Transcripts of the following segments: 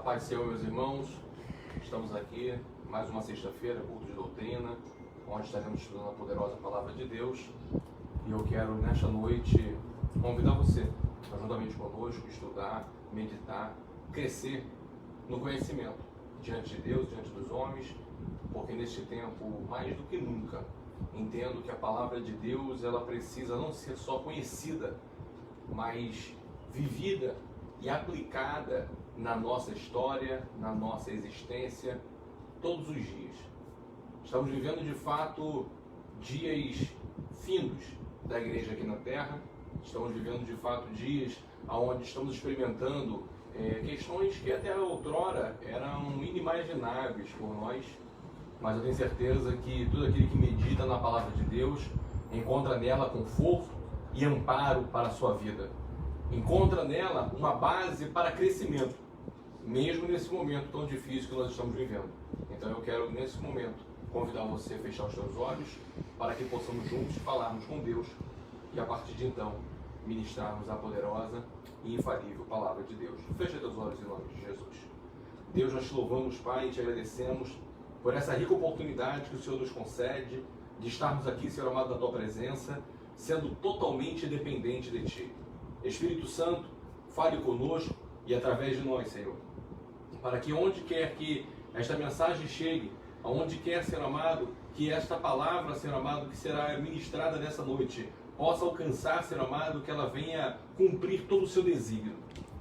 paz do Senhor, meus irmãos. Estamos aqui, mais uma sexta-feira, culto de doutrina, onde estaremos estudando a poderosa palavra de Deus. E eu quero, nesta noite, convidar você, juntamente conosco, estudar, meditar, crescer no conhecimento, diante de Deus, diante dos homens, porque neste tempo, mais do que nunca, entendo que a palavra de Deus, ela precisa não ser só conhecida, mas vivida e aplicada na nossa história, na nossa existência, todos os dias. Estamos vivendo de fato dias findos da igreja aqui na Terra. Estamos vivendo de fato dias onde estamos experimentando questões que até outrora eram inimagináveis por nós, mas eu tenho certeza que todo aquele que medita na palavra de Deus encontra nela conforto e amparo para a sua vida. Encontra nela uma base para crescimento, mesmo nesse momento tão difícil que nós estamos vivendo. Então eu quero, nesse momento, convidar você a fechar os seus olhos para que possamos juntos falarmos com Deus e, a partir de então, ministrarmos a poderosa e infalível palavra de Deus. Fecha teus olhos em nome de Jesus. Deus, nós te louvamos, Pai, e te agradecemos por essa rica oportunidade que o Senhor nos concede de estarmos aqui, Senhor amado, na tua presença, sendo totalmente dependente de Ti. Espírito Santo, fale conosco e através de nós, Senhor, para que onde quer que esta mensagem chegue, aonde quer, Senhor amado, que esta palavra, Senhor amado, que será ministrada nessa noite, possa alcançar, Senhor amado, que ela venha cumprir todo o seu desígnio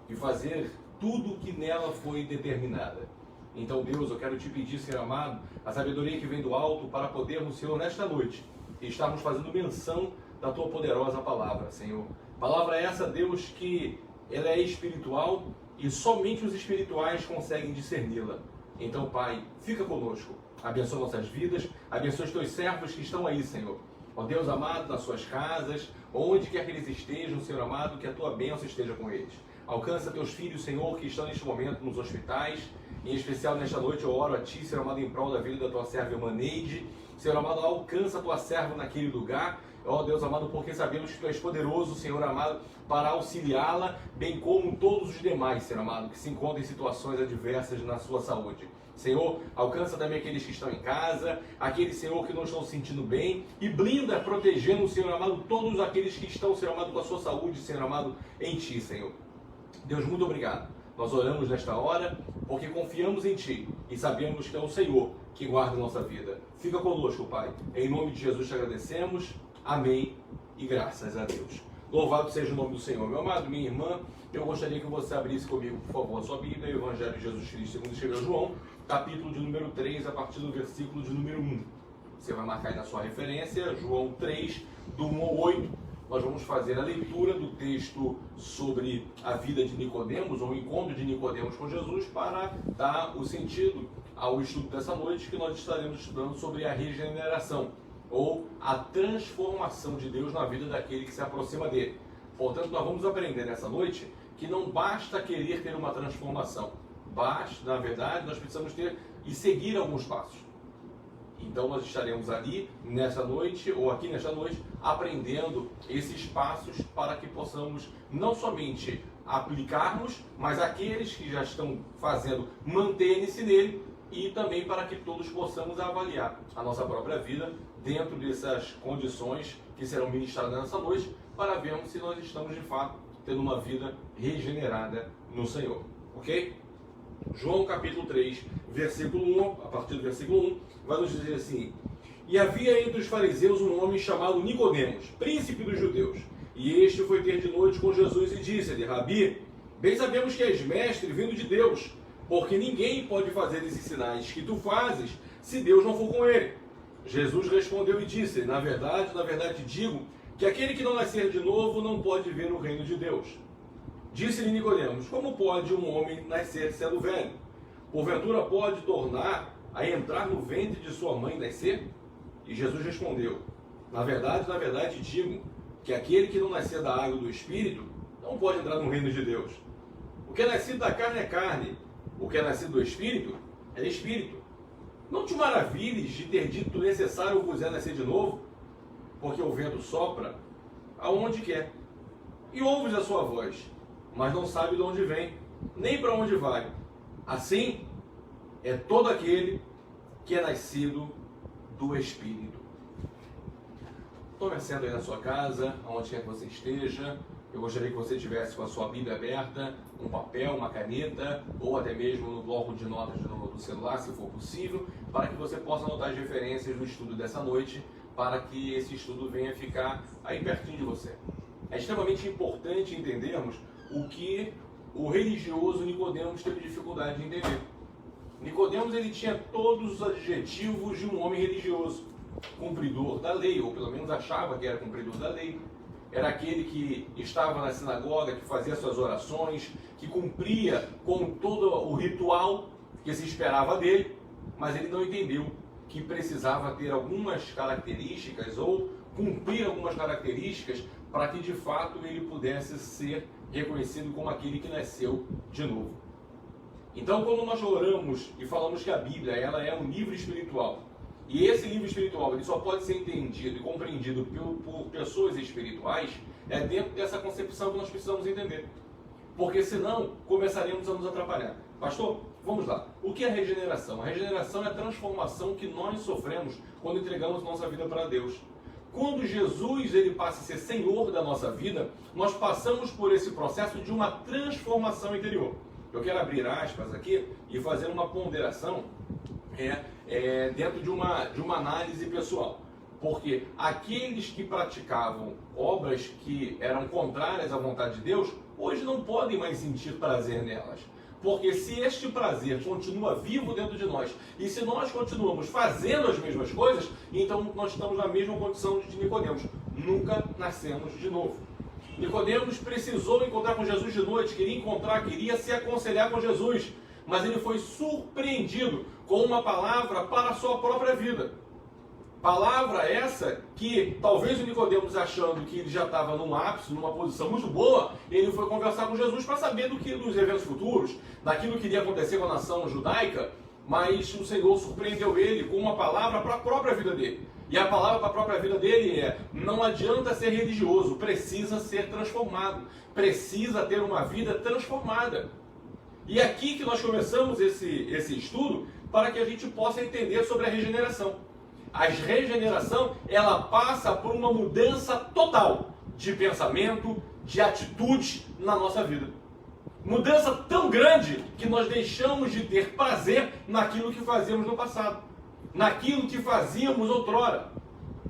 e fazer tudo o que nela foi determinada. Então, Deus, eu quero te pedir, Senhor amado, a sabedoria que vem do alto para podermos, Senhor, nesta noite, estarmos fazendo menção da tua poderosa palavra, Senhor. Palavra essa, Deus, que ela é espiritual e somente os espirituais conseguem discerni-la. Então, Pai, fica conosco, abençoa nossas vidas, abençoa os teus servos que estão aí, Senhor. Ó Deus amado, nas suas casas, onde quer que eles estejam, Senhor amado, que a tua bênção esteja com eles. Alcança teus filhos, Senhor, que estão neste momento nos hospitais. Em especial nesta noite eu oro a Ti, Senhor amado, em prol da vida da tua serva Emaneide. Senhor amado, alcança a tua serva naquele lugar. Ó Deus amado, porque sabemos que Tu és poderoso, Senhor amado, para auxiliá-la, bem como todos os demais, Senhor amado, que se encontram em situações adversas na sua saúde. Senhor, alcança também aqueles que estão em casa, aqueles, Senhor, que não estão se sentindo bem, e blinda, protegendo, Senhor amado, todos aqueles que estão, Senhor amado, com a sua saúde, Senhor amado, em Ti, Senhor. Deus, muito obrigado. Nós oramos nesta hora porque confiamos em Ti e sabemos que é o Senhor que guarda a nossa vida. Fica conosco, Pai. Em nome de Jesus te agradecemos. Amém e graças a Deus. Louvado seja o nome do Senhor. Meu amado, minha irmã, eu gostaria que você abrisse comigo, por favor, a sua Bíblia, o Evangelho de Jesus Cristo, segundo escreveu João, capítulo de número 3, a partir do versículo de número 1. Você vai marcar aí na sua referência, João 3, do 1 ao 8. Nós vamos fazer a leitura do texto sobre a vida de Nicodemos, ou o encontro de Nicodemos com Jesus, para dar o sentido ao estudo dessa noite, que nós estaremos estudando sobre a regeneração, ou a transformação de Deus na vida daquele que se aproxima dele. Portanto, nós vamos aprender nessa noite que não basta querer ter uma transformação, basta, na verdade, nós precisamos ter e seguir alguns passos. Então nós estaremos ali nessa noite, ou aqui nesta noite, aprendendo esses passos para que possamos não somente aplicarmos, mas aqueles que já estão fazendo, manterem-se nele, e também para que todos possamos avaliar a nossa própria vida dentro dessas condições que serão ministradas nessa noite, para vermos se nós estamos de fato tendo uma vida regenerada no Senhor. Ok? João capítulo 3, versículo 1, a partir do versículo 1, vai nos dizer assim: E havia entre os fariseus um homem chamado Nicodemos, príncipe dos judeus. E este foi ter de noite com Jesus e disse-lhe: Rabi, bem sabemos que és mestre vindo de Deus, porque ninguém pode fazer esses sinais que tu fazes se Deus não for com ele. Jesus respondeu e disse: Na verdade te digo que aquele que não nascer de novo não pode ver o reino de Deus. Disse-lhe Nicodemos: Como pode um homem nascer sendo velho? Porventura pode tornar a entrar no ventre de sua mãe e nascer? E Jesus respondeu: Na verdade te digo que aquele que não nascer da água e do Espírito não pode entrar no reino de Deus. O que é nascido da carne é carne, o que é nascido do Espírito é Espírito. Não te maravilhes de ter dito necessário vos é nascer de novo, porque o vento sopra aonde quer, e ouves a sua voz, mas não sabe de onde vem, nem para onde vai. Assim é todo aquele que é nascido do Espírito. Tome assento aí na sua casa, onde quer que você esteja. Eu gostaria que você tivesse com a sua Bíblia aberta, um papel, uma caneta, ou até mesmo no bloco de notas do celular, se for possível, para que você possa anotar as referências do estudo dessa noite, para que esse estudo venha ficar aí pertinho de você. É extremamente importante entendermos o que o religioso Nicodemos teve dificuldade de entender. Nicodemos, ele tinha todos os adjetivos de um homem religioso, cumpridor da lei, ou pelo menos achava que era cumpridor da lei. Era aquele que estava na sinagoga, que fazia suas orações, que cumpria com todo o ritual que se esperava dele, mas ele não entendeu que precisava ter algumas características ou cumprir algumas características para que de fato ele pudesse ser reconhecido como aquele que nasceu de novo. Então, quando nós oramos e falamos que a Bíblia ela é um livro espiritual, e esse livro espiritual ele só pode ser entendido e compreendido por pessoas espirituais, é dentro dessa concepção que nós precisamos entender. Porque senão começaremos a nos atrapalhar. Pastor, vamos lá. O que é regeneração? A regeneração é a transformação que nós sofremos quando entregamos nossa vida para Deus. Quando Jesus ele passa a ser Senhor da nossa vida, nós passamos por esse processo de uma transformação interior. Eu quero abrir aspas aqui e fazer uma ponderação dentro de uma análise pessoal. Porque aqueles que praticavam obras que eram contrárias à vontade de Deus, hoje não podem mais sentir prazer nelas. Porque se este prazer continua vivo dentro de nós, e se nós continuamos fazendo as mesmas coisas, então nós estamos na mesma condição de Nicodemos. Nunca nascemos de novo. Nicodemos precisou encontrar com Jesus de noite, queria se aconselhar com Jesus, mas ele foi surpreendido com uma palavra para a sua própria vida. Palavra essa que talvez o Nicodemos, achando que ele já estava num ápice, numa posição muito boa, ele foi conversar com Jesus para saber dos eventos futuros, daquilo que iria acontecer com a nação judaica, mas o Senhor surpreendeu ele com uma palavra para a própria vida dele. E a palavra para a própria vida dele é: não adianta ser religioso, precisa ser transformado, precisa ter uma vida transformada. E é aqui que nós começamos esse estudo para que a gente possa entender sobre a regeneração. A regeneração, ela passa por uma mudança total de pensamento, de atitude na nossa vida. Mudança tão grande que nós deixamos de ter prazer naquilo que fazíamos no passado, naquilo que fazíamos outrora.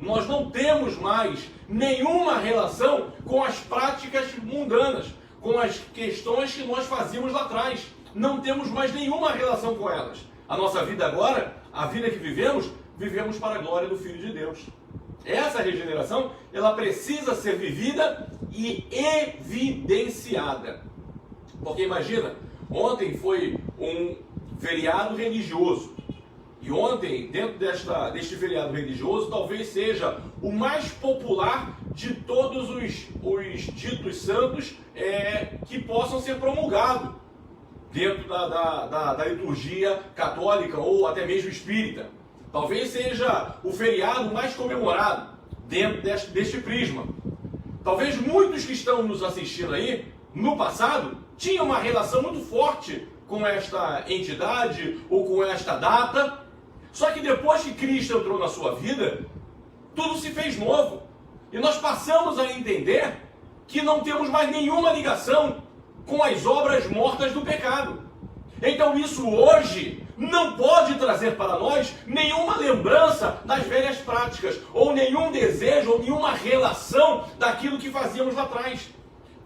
Nós não temos mais nenhuma relação com as práticas mundanas, com as questões que nós fazíamos lá atrás. Não temos mais nenhuma relação com elas. A nossa vida agora, a vida que vivemos para a glória do Filho de Deus. Essa regeneração, ela precisa ser vivida e evidenciada. Porque imagina, ontem foi um feriado religioso. E ontem, dentro deste feriado religioso, talvez seja o mais popular de todos os ditos santos que possam ser promulgados dentro da liturgia católica ou até mesmo espírita. Talvez seja o feriado mais comemorado dentro deste prisma. Talvez muitos que estão nos assistindo aí, no passado, tinham uma relação muito forte com esta entidade ou com esta data. Só que depois que Cristo entrou na sua vida, tudo se fez novo. E nós passamos a entender que não temos mais nenhuma ligação com as obras mortas do pecado. Então isso hoje não pode trazer para nós nenhuma lembrança das velhas práticas, ou nenhum desejo, ou nenhuma relação daquilo que fazíamos lá atrás.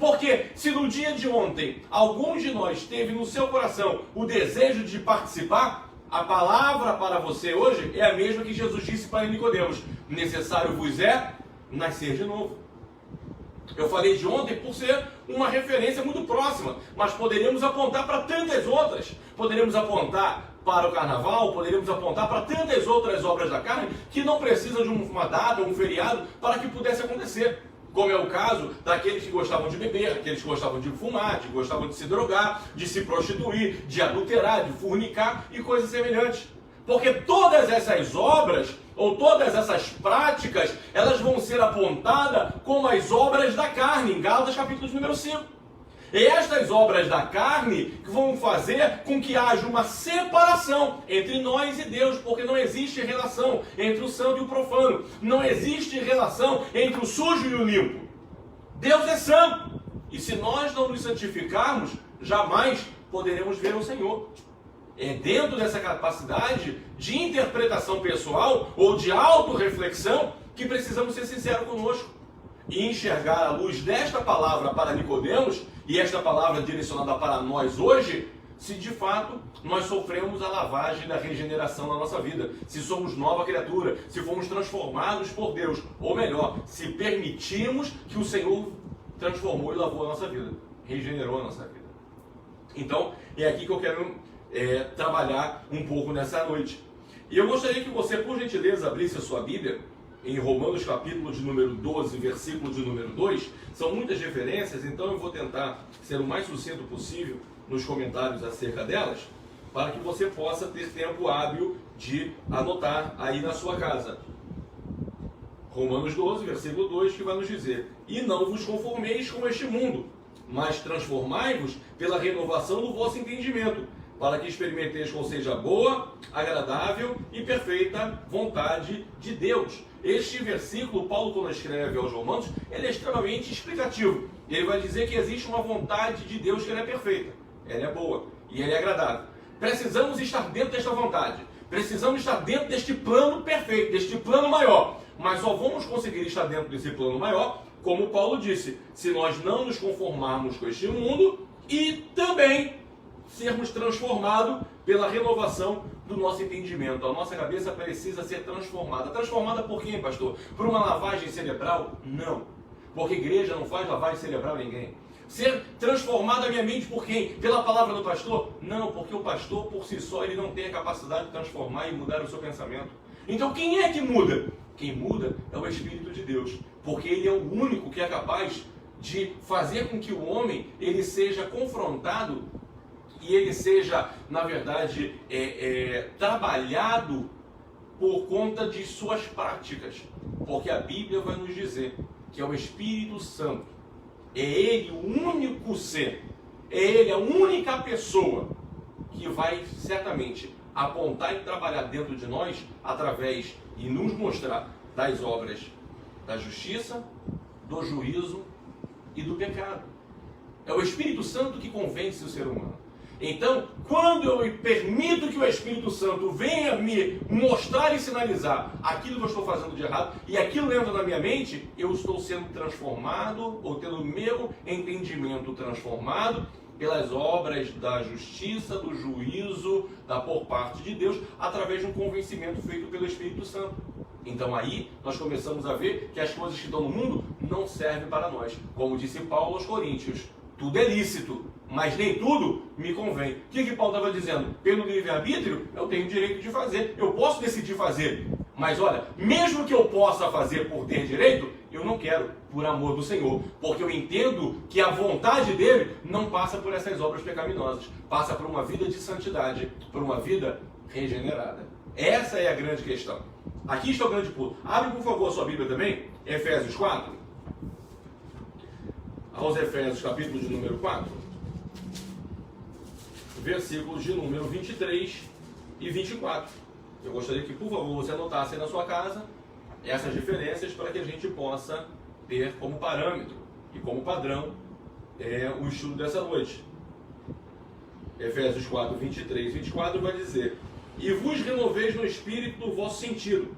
Porque se no dia de ontem alguns de nós teve no seu coração o desejo de participar, a palavra para você hoje é a mesma que Jesus disse para Nicodemos: necessário vos é nascer de novo. Eu falei de ontem por ser uma referência muito próxima, mas poderíamos apontar para tantas outras. Poderíamos apontar para o carnaval, poderíamos apontar para tantas outras obras da carne que não precisam de uma data, um feriado, para que pudesse acontecer. Como é o caso daqueles que gostavam de beber, aqueles que gostavam de fumar, que gostavam de se drogar, de se prostituir, de adulterar, de fornicar e coisas semelhantes. Porque todas essas obras, ou todas essas práticas, elas vão ser apontadas como as obras da carne, em Gálatas capítulo número 5. Estas obras da carne que vão fazer com que haja uma separação entre nós e Deus, porque não existe relação entre o santo e o profano, não existe relação entre o sujo e o limpo. Deus é santo, e se nós não nos santificarmos, jamais poderemos ver o Senhor. É dentro dessa capacidade de interpretação pessoal ou de autorreflexão que precisamos ser sinceros conosco e enxergar à luz desta palavra para Nicodemos e esta palavra direcionada para nós hoje, se de fato nós sofremos a lavagem da regeneração na nossa vida, se somos nova criatura, se fomos transformados por Deus, ou melhor, se permitimos que o Senhor transformou e lavou a nossa vida, regenerou a nossa vida. Então, é aqui que eu quero trabalhar um pouco nessa noite. E eu gostaria que você, por gentileza, abrisse a sua Bíblia em Romanos capítulo de número 12, versículo de número 2. São muitas referências, então eu vou tentar ser o mais sucinto possível nos comentários acerca delas, para que você possa ter tempo hábil de anotar aí na sua casa. Romanos 12, versículo 2, que vai nos dizer: e não vos conformeis com este mundo, mas transformai-vos pela renovação do vosso entendimento, para que experimenteis qual seja a boa, agradável e perfeita vontade de Deus. Este versículo, Paulo, quando escreve aos Romanos, ele é extremamente explicativo. Ele vai dizer que existe uma vontade de Deus que ela é perfeita, ela é boa e ela é agradável. Precisamos estar dentro desta vontade, precisamos estar dentro deste plano perfeito, deste plano maior. Mas só vamos conseguir estar dentro desse plano maior, como Paulo disse, se nós não nos conformarmos com este mundo e também sermos transformados pela renovação do nosso entendimento. A nossa cabeça precisa ser transformada. Transformada por quem, pastor? Por uma lavagem cerebral? Não. Porque igreja não faz lavagem cerebral a ninguém. Ser transformada a minha mente por quem? Pela palavra do pastor? Não, porque o pastor por si só ele não tem a capacidade de transformar e mudar o seu pensamento. Então quem é que muda? Quem muda é o Espírito de Deus. Porque ele é o único que é capaz de fazer com que o homem ele seja confrontado e ele seja, na verdade, trabalhado por conta de suas práticas. Porque a Bíblia vai nos dizer que é o Espírito Santo. É ele o único ser, é ele a única pessoa que vai certamente apontar e trabalhar dentro de nós através e nos mostrar das obras da justiça, do juízo e do pecado. É o Espírito Santo que convence o ser humano. Então, quando eu permito que o Espírito Santo venha me mostrar e sinalizar aquilo que eu estou fazendo de errado, e aquilo entra na minha mente, eu estou sendo transformado, ou tendo o meu entendimento transformado pelas obras da justiça, do juízo, por parte de Deus, através de um convencimento feito pelo Espírito Santo. Então aí nós começamos a ver que as coisas que estão no mundo não servem para nós. Como disse Paulo aos Coríntios, tudo é lícito, mas nem tudo me convém. O que Paulo estava dizendo? Pelo livre-arbítrio, eu tenho o direito de fazer, eu posso decidir fazer. Mas olha, mesmo que eu possa fazer por ter direito, eu não quero, por amor do Senhor. Porque eu entendo que a vontade dele não passa por essas obras pecaminosas. Passa por uma vida de santidade, por uma vida regenerada. Essa é a grande questão. Aqui está o grande ponto. Abre, por favor, a sua Bíblia também, Efésios 4. Aos Efésios, capítulo de número 4, versículos de número 23 e 24. Eu gostaria que, por favor, você anotasse aí na sua casa essas referências para que a gente possa ter como parâmetro e como padrão o estudo dessa noite. Efésios 4, 23 e 24 vai dizer: e vos renoveis no espírito do vosso sentido,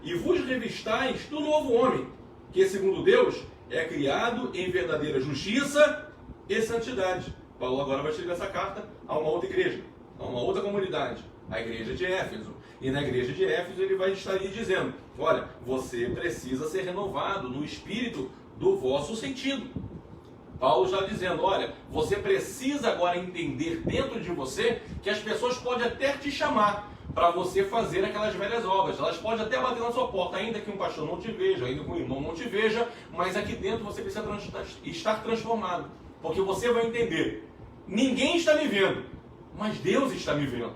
e vos revistais do novo homem, que segundo Deus é criado em verdadeira justiça e santidade. Paulo agora vai escrever essa carta a uma outra igreja, a uma outra comunidade, a igreja de Éfeso. E na igreja de Éfeso ele vai estar ali dizendo: olha, você precisa ser renovado no espírito do vosso sentido. Paulo está dizendo: olha, você precisa agora entender dentro de você que as pessoas podem até te chamar para você fazer aquelas velhas obras. Elas podem até bater na sua porta, ainda que um pastor não te veja, ainda que um irmão não te veja, mas aqui dentro você precisa estar transformado. Porque você vai entender: ninguém está me vendo, mas Deus está me vendo.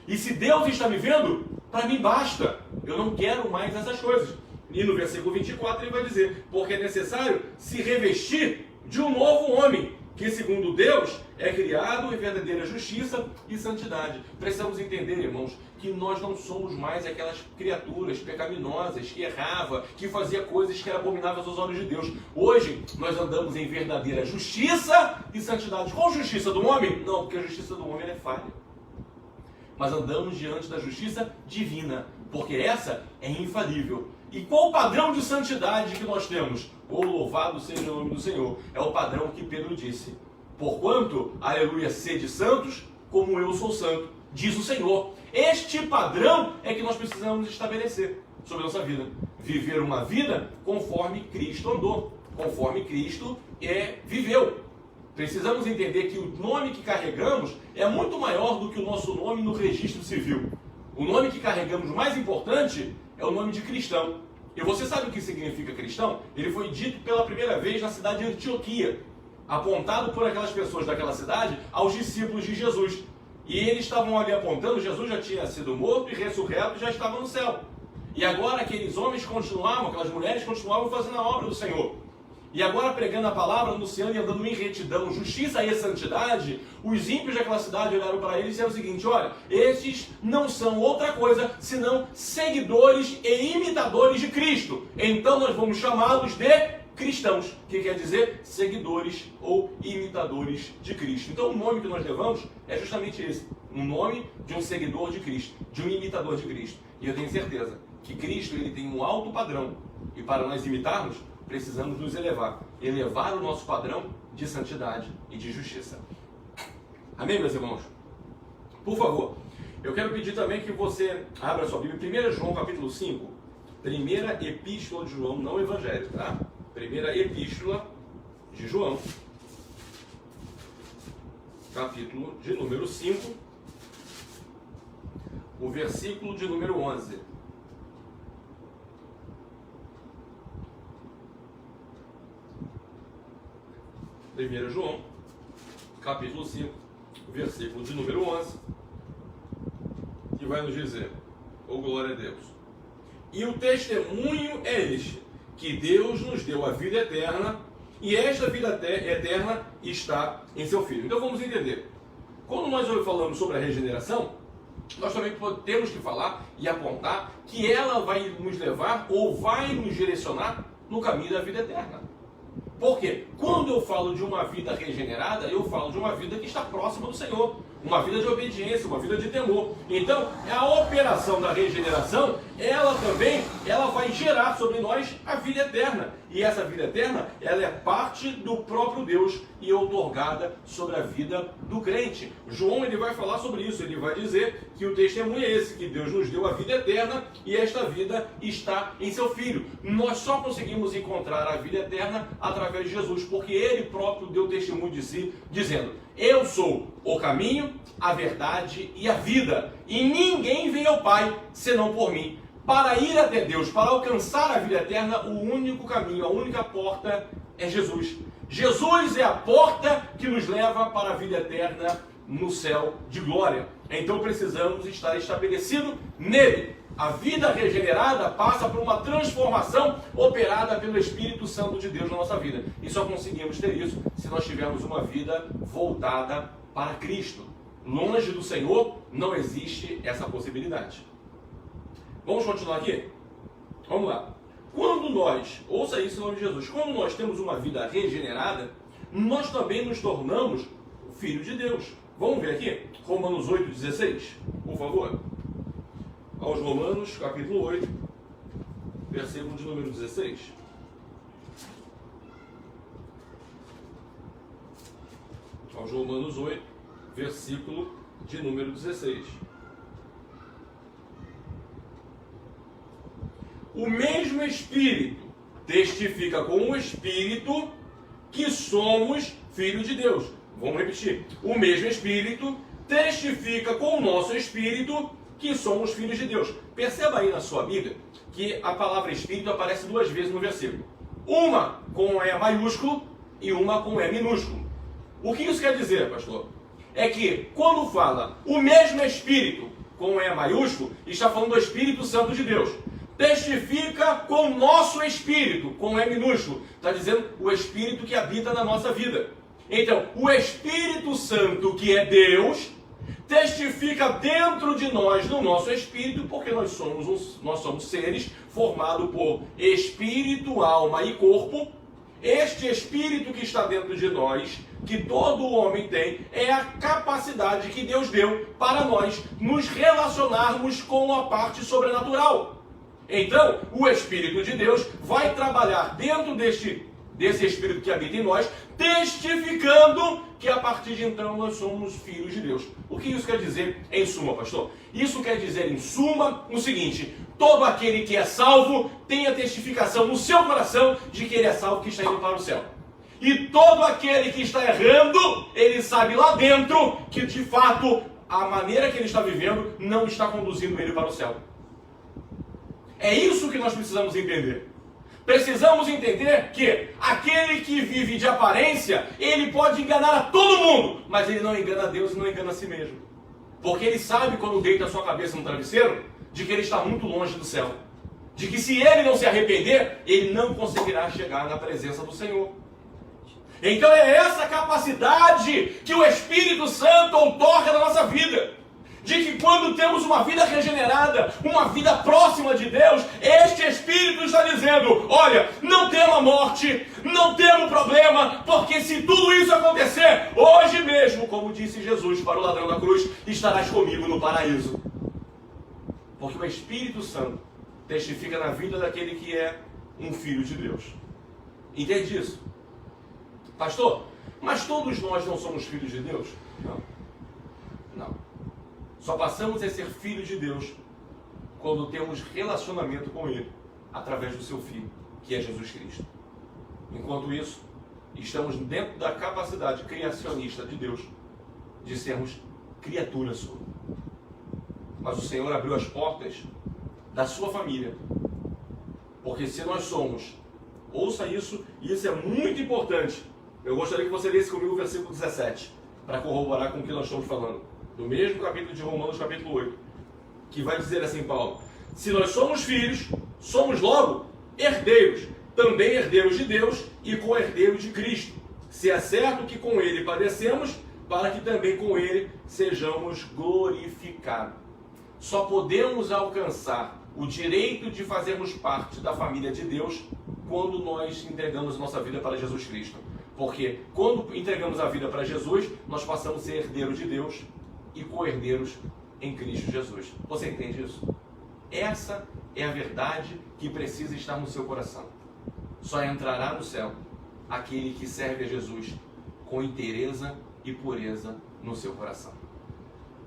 E se Deus está me vendo, para mim basta. Eu não quero mais essas coisas. E no versículo 24 ele vai dizer: porque é necessário se revestir de um novo homem, que segundo Deus é criado em verdadeira justiça e santidade. Precisamos entender, irmãos, que nós não somos mais aquelas criaturas pecaminosas que errava, que fazia coisas que eram abomináveis aos olhos de Deus. Hoje nós andamos em verdadeira justiça e santidade. Qual justiça do homem? Não, porque a justiça do homem é falha. Mas andamos diante da justiça divina, porque essa é infalível. E qual o padrão de santidade que nós temos? Oh, louvado seja o nome do Senhor. É o padrão que Pedro disse. Porquanto, aleluia, sede santos, como eu sou santo, diz o Senhor. Este padrão é que nós precisamos estabelecer sobre a nossa vida. Viver uma vida conforme Cristo andou, conforme Cristo viveu. Precisamos entender que o nome que carregamos é muito maior do que o nosso nome no registro civil. O nome que carregamos mais importante é o nome de cristão. E você sabe o que significa cristão? Ele foi dito pela primeira vez na cidade de Antioquia, apontado por aquelas pessoas daquela cidade aos discípulos de Jesus. E eles estavam ali apontando, Jesus já tinha sido morto e ressurreto e já estava no céu. E agora aqueles homens continuavam, aquelas mulheres continuavam fazendo a obra do Senhor. E agora pregando a palavra, anunciando e andando em retidão, justiça e santidade, os ímpios daquela cidade olharam para eles e disseram o seguinte: olha, estes não são outra coisa senão seguidores e imitadores de Cristo. Então nós vamos chamá-los de cristãos, que quer dizer seguidores ou imitadores de Cristo. Então o nome que nós levamos é justamente esse, um nome de um seguidor de Cristo, de um imitador de Cristo. E eu tenho certeza que Cristo ele tem um alto padrão, e para nós imitarmos, precisamos nos elevar o nosso padrão de santidade e de justiça. Amém, meus irmãos? Por favor, eu quero pedir também que você abra sua Bíblia, 1 João capítulo 5, primeira epístola de João, não evangelho, tá? Primeira epístola de João, capítulo de número 5, o versículo de número 11. Primeiro João, capítulo 5, versículo de número 11, que vai nos dizer: oh, glória a Deus. E o testemunho é este, que Deus nos deu a vida eterna, e esta vida eterna está em seu Filho. Então vamos entender. Quando nós falamos sobre a regeneração, nós também temos que falar e apontar que ela vai nos levar ou vai nos direcionar no caminho da vida eterna. Por quê? Quando eu falo de uma vida regenerada, eu falo de uma vida que está próxima do Senhor. Uma vida de obediência, uma vida de temor. Então, a operação da regeneração, ela vai gerar sobre nós a vida eterna. E essa vida eterna, ela é parte do próprio Deus e é outorgada sobre a vida do crente. João, ele vai falar sobre isso. Ele vai dizer que o testemunho é esse, que Deus nos deu a vida eterna e esta vida está em seu Filho. Nós só conseguimos encontrar a vida eterna através de Jesus, porque Ele próprio deu testemunho de si, dizendo: eu sou o caminho, a verdade e a vida, e ninguém vem ao Pai senão por mim. Para ir até Deus, para alcançar a vida eterna, o único caminho, a única porta é Jesus. Jesus é a porta que nos leva para a vida eterna no céu de glória. Então precisamos estar estabelecidos nele. A vida regenerada passa por uma transformação operada pelo Espírito Santo de Deus na nossa vida. E só conseguimos ter isso se nós tivermos uma vida voltada para Cristo. Longe do Senhor não existe essa possibilidade. Vamos continuar aqui? Vamos lá. Quando nós, ouça isso em nome de Jesus, quando nós temos uma vida regenerada, nós também nos tornamos filhos de Deus. Vamos ver aqui? Romanos 8,16, por favor. Aos Romanos, capítulo 8, versículo de número 16. Aos Romanos 8, versículo de número 16. O mesmo Espírito testifica com o Espírito que somos filhos de Deus. Vamos repetir. O mesmo Espírito testifica com o nosso Espírito que somos filhos de Deus. Perceba aí na sua Bíblia que a palavra Espírito aparece duas vezes no versículo. Uma com E maiúsculo e uma com E minúsculo. O que isso quer dizer, pastor? É que quando fala o mesmo Espírito com E maiúsculo, está falando do Espírito Santo de Deus. Testifica com o nosso Espírito, com E minúsculo. Está dizendo o Espírito que habita na nossa vida. Então, o Espírito Santo, que é Deus, testifica dentro de nós, no nosso espírito, porque nós somos seres formados por espírito, alma e corpo. Este espírito que está dentro de nós, que todo homem tem, é a capacidade que Deus deu para nós nos relacionarmos com a parte sobrenatural. Então, o Espírito de Deus vai trabalhar dentro desse Espírito que habita em nós, testificando que a partir de então nós somos filhos de Deus. O que isso quer dizer em suma, pastor? Isso quer dizer em suma o seguinte: todo aquele que é salvo tem a testificação no seu coração de que ele é salvo, que está indo para o céu. E todo aquele que está errando, ele sabe lá dentro que de fato a maneira que ele está vivendo não está conduzindo ele para o céu. É isso que nós precisamos entender. Precisamos entender que aquele que vive de aparência, ele pode enganar a todo mundo, mas ele não engana a Deus e não engana a si mesmo. Porque ele sabe, quando deita a sua cabeça no travesseiro, de que ele está muito longe do céu. De que se ele não se arrepender, ele não conseguirá chegar na presença do Senhor. Então é essa capacidade que o Espírito Santo outorga na nossa vida. De que quando temos uma vida regenerada, uma vida próxima de Deus, este Espírito está dizendo: olha, não tema a morte, não tema o problema, porque se tudo isso acontecer, hoje mesmo, como disse Jesus para o ladrão da cruz, estarás comigo no paraíso. Porque o Espírito Santo testifica na vida daquele que é um filho de Deus. Entende isso? Pastor, mas todos nós não somos filhos de Deus? Não. Só passamos a ser filhos de Deus quando temos relacionamento com Ele, através do seu Filho, que é Jesus Cristo. Enquanto isso, estamos dentro da capacidade criacionista de Deus de sermos criaturas suas. Mas o Senhor abriu as portas da sua família. Porque se nós somos, ouça isso, e isso é muito importante. Eu gostaria que você lesse comigo o versículo 17, para corroborar com o que nós estamos falando. Do mesmo capítulo de Romanos, capítulo 8, que vai dizer assim, Paulo: se nós somos filhos, somos logo herdeiros, também herdeiros de Deus e co-herdeiros de Cristo, se é certo que com Ele padecemos, para que também com Ele sejamos glorificados. Só podemos alcançar o direito de fazermos parte da família de Deus quando nós entregamos nossa vida para Jesus Cristo. Porque quando entregamos a vida para Jesus, nós passamos a ser herdeiros de Deus e co-herdeiros em Cristo Jesus. Você entende isso? Essa é a verdade que precisa estar no seu coração. Só entrará no céu aquele que serve a Jesus com inteireza e pureza no seu coração.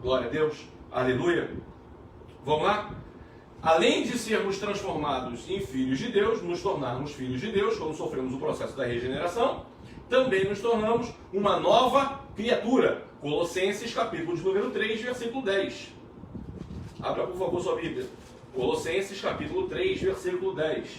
Glória a Deus. Aleluia. Vamos lá? Além de sermos transformados em filhos de Deus, nos tornarmos filhos de Deus, quando sofremos o processo da regeneração, também nos tornamos uma nova criatura. Colossenses, capítulo de número 3, versículo 10. Abra, por favor, sua Bíblia. Colossenses, capítulo 3, versículo 10.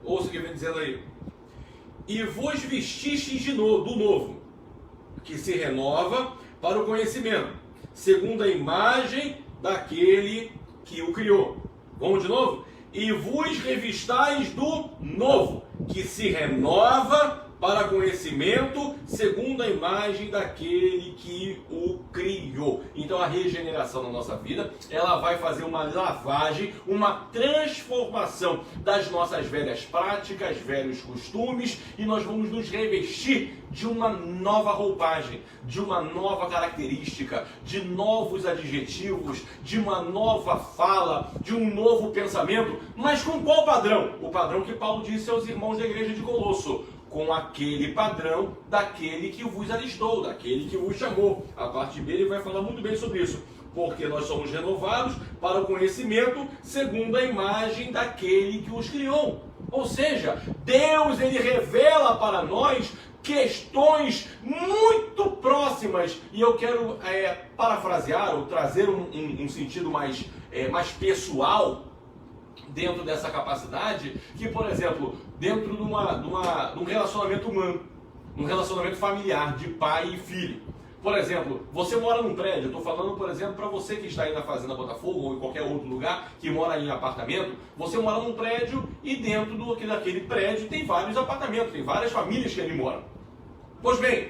Ouça o que vem dizendo aí. E vos vestistes do novo, que se renova para o conhecimento, segundo a imagem daquele que o criou. Vamos de novo? E vos revistais do novo, que se renova para conhecimento, segundo a imagem daquele que o criou. Então a regeneração na nossa vida, ela vai fazer uma lavagem, uma transformação das nossas velhas práticas, velhos costumes, e nós vamos nos revestir de uma nova roupagem, de uma nova característica, de novos adjetivos, de uma nova fala, de um novo pensamento. Mas com qual padrão? O padrão que Paulo disse aos irmãos da igreja de Colosso: com aquele padrão daquele que vos alistou, daquele que vos chamou. A parte B ele vai falar muito bem sobre isso. Porque nós somos renovados para o conhecimento segundo a imagem daquele que os criou. Ou seja, Deus ele revela para nós questões muito próximas. E eu quero parafrasear ou trazer um sentido mais pessoal dentro dessa capacidade, que, por exemplo, dentro de um relacionamento humano, um relacionamento familiar de pai e filho, Por exemplo, você mora num prédio, eu estou falando, por exemplo, para você que está aí na Fazenda Botafogo ou em qualquer outro lugar que mora em apartamento, você mora num prédio e dentro daquele prédio tem vários apartamentos, tem várias famílias que ali moram. Pois bem,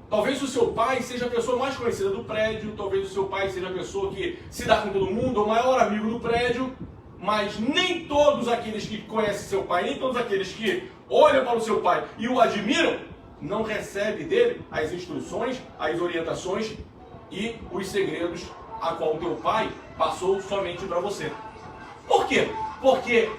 talvez o seu pai seja a pessoa mais conhecida do prédio, talvez o seu pai seja a pessoa que se dá com todo mundo, o maior amigo do prédio, mas nem todos aqueles que conhecem seu pai, nem todos aqueles que olham para o seu pai e o admiram, não recebe dele as instruções, as orientações e os segredos a qual o teu pai passou somente para você. Por quê? Porque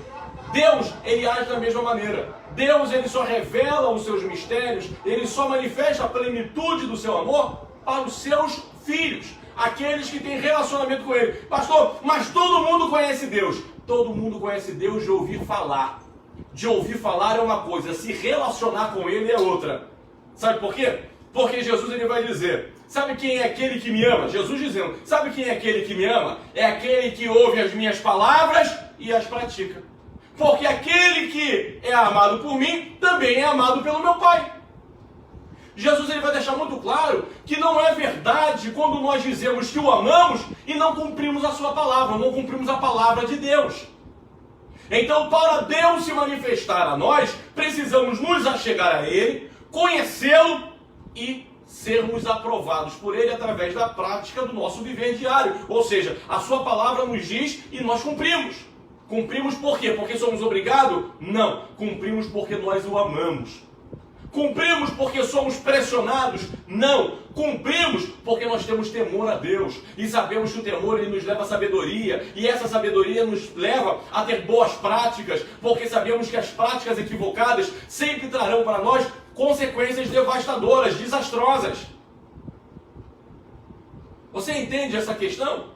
Deus, ele age da mesma maneira. Deus, ele só revela os seus mistérios, ele só manifesta a plenitude do seu amor para os seus filhos, aqueles que têm relacionamento com ele. Pastor, mas todo mundo conhece Deus. Todo mundo conhece Deus de ouvir falar. De ouvir falar é uma coisa, se relacionar com ele é outra. Sabe por quê? Porque Jesus, ele vai dizer, sabe quem é aquele que me ama? Jesus dizendo, sabe quem é aquele que me ama? É aquele que ouve as minhas palavras e as pratica. Porque aquele que é amado por mim, também é amado pelo meu Pai. Jesus, ele vai deixar muito claro que não é verdade quando nós dizemos que o amamos e não cumprimos a sua palavra, não cumprimos a palavra de Deus. Então, para Deus se manifestar a nós, precisamos nos achegar a Ele, conhecê-lo e sermos aprovados por Ele através da prática do nosso viver diário. Ou seja, a sua palavra nos diz e nós cumprimos. Cumprimos por quê? Porque somos obrigados? Não. Cumprimos porque nós o amamos. Cumprimos porque somos pressionados? Não. Cumprimos porque nós temos temor a Deus. E sabemos que o temor, ele nos leva à sabedoria. E essa sabedoria nos leva a ter boas práticas. Porque sabemos que as práticas equivocadas sempre trarão para nós consequências devastadoras, desastrosas. Você entende essa questão?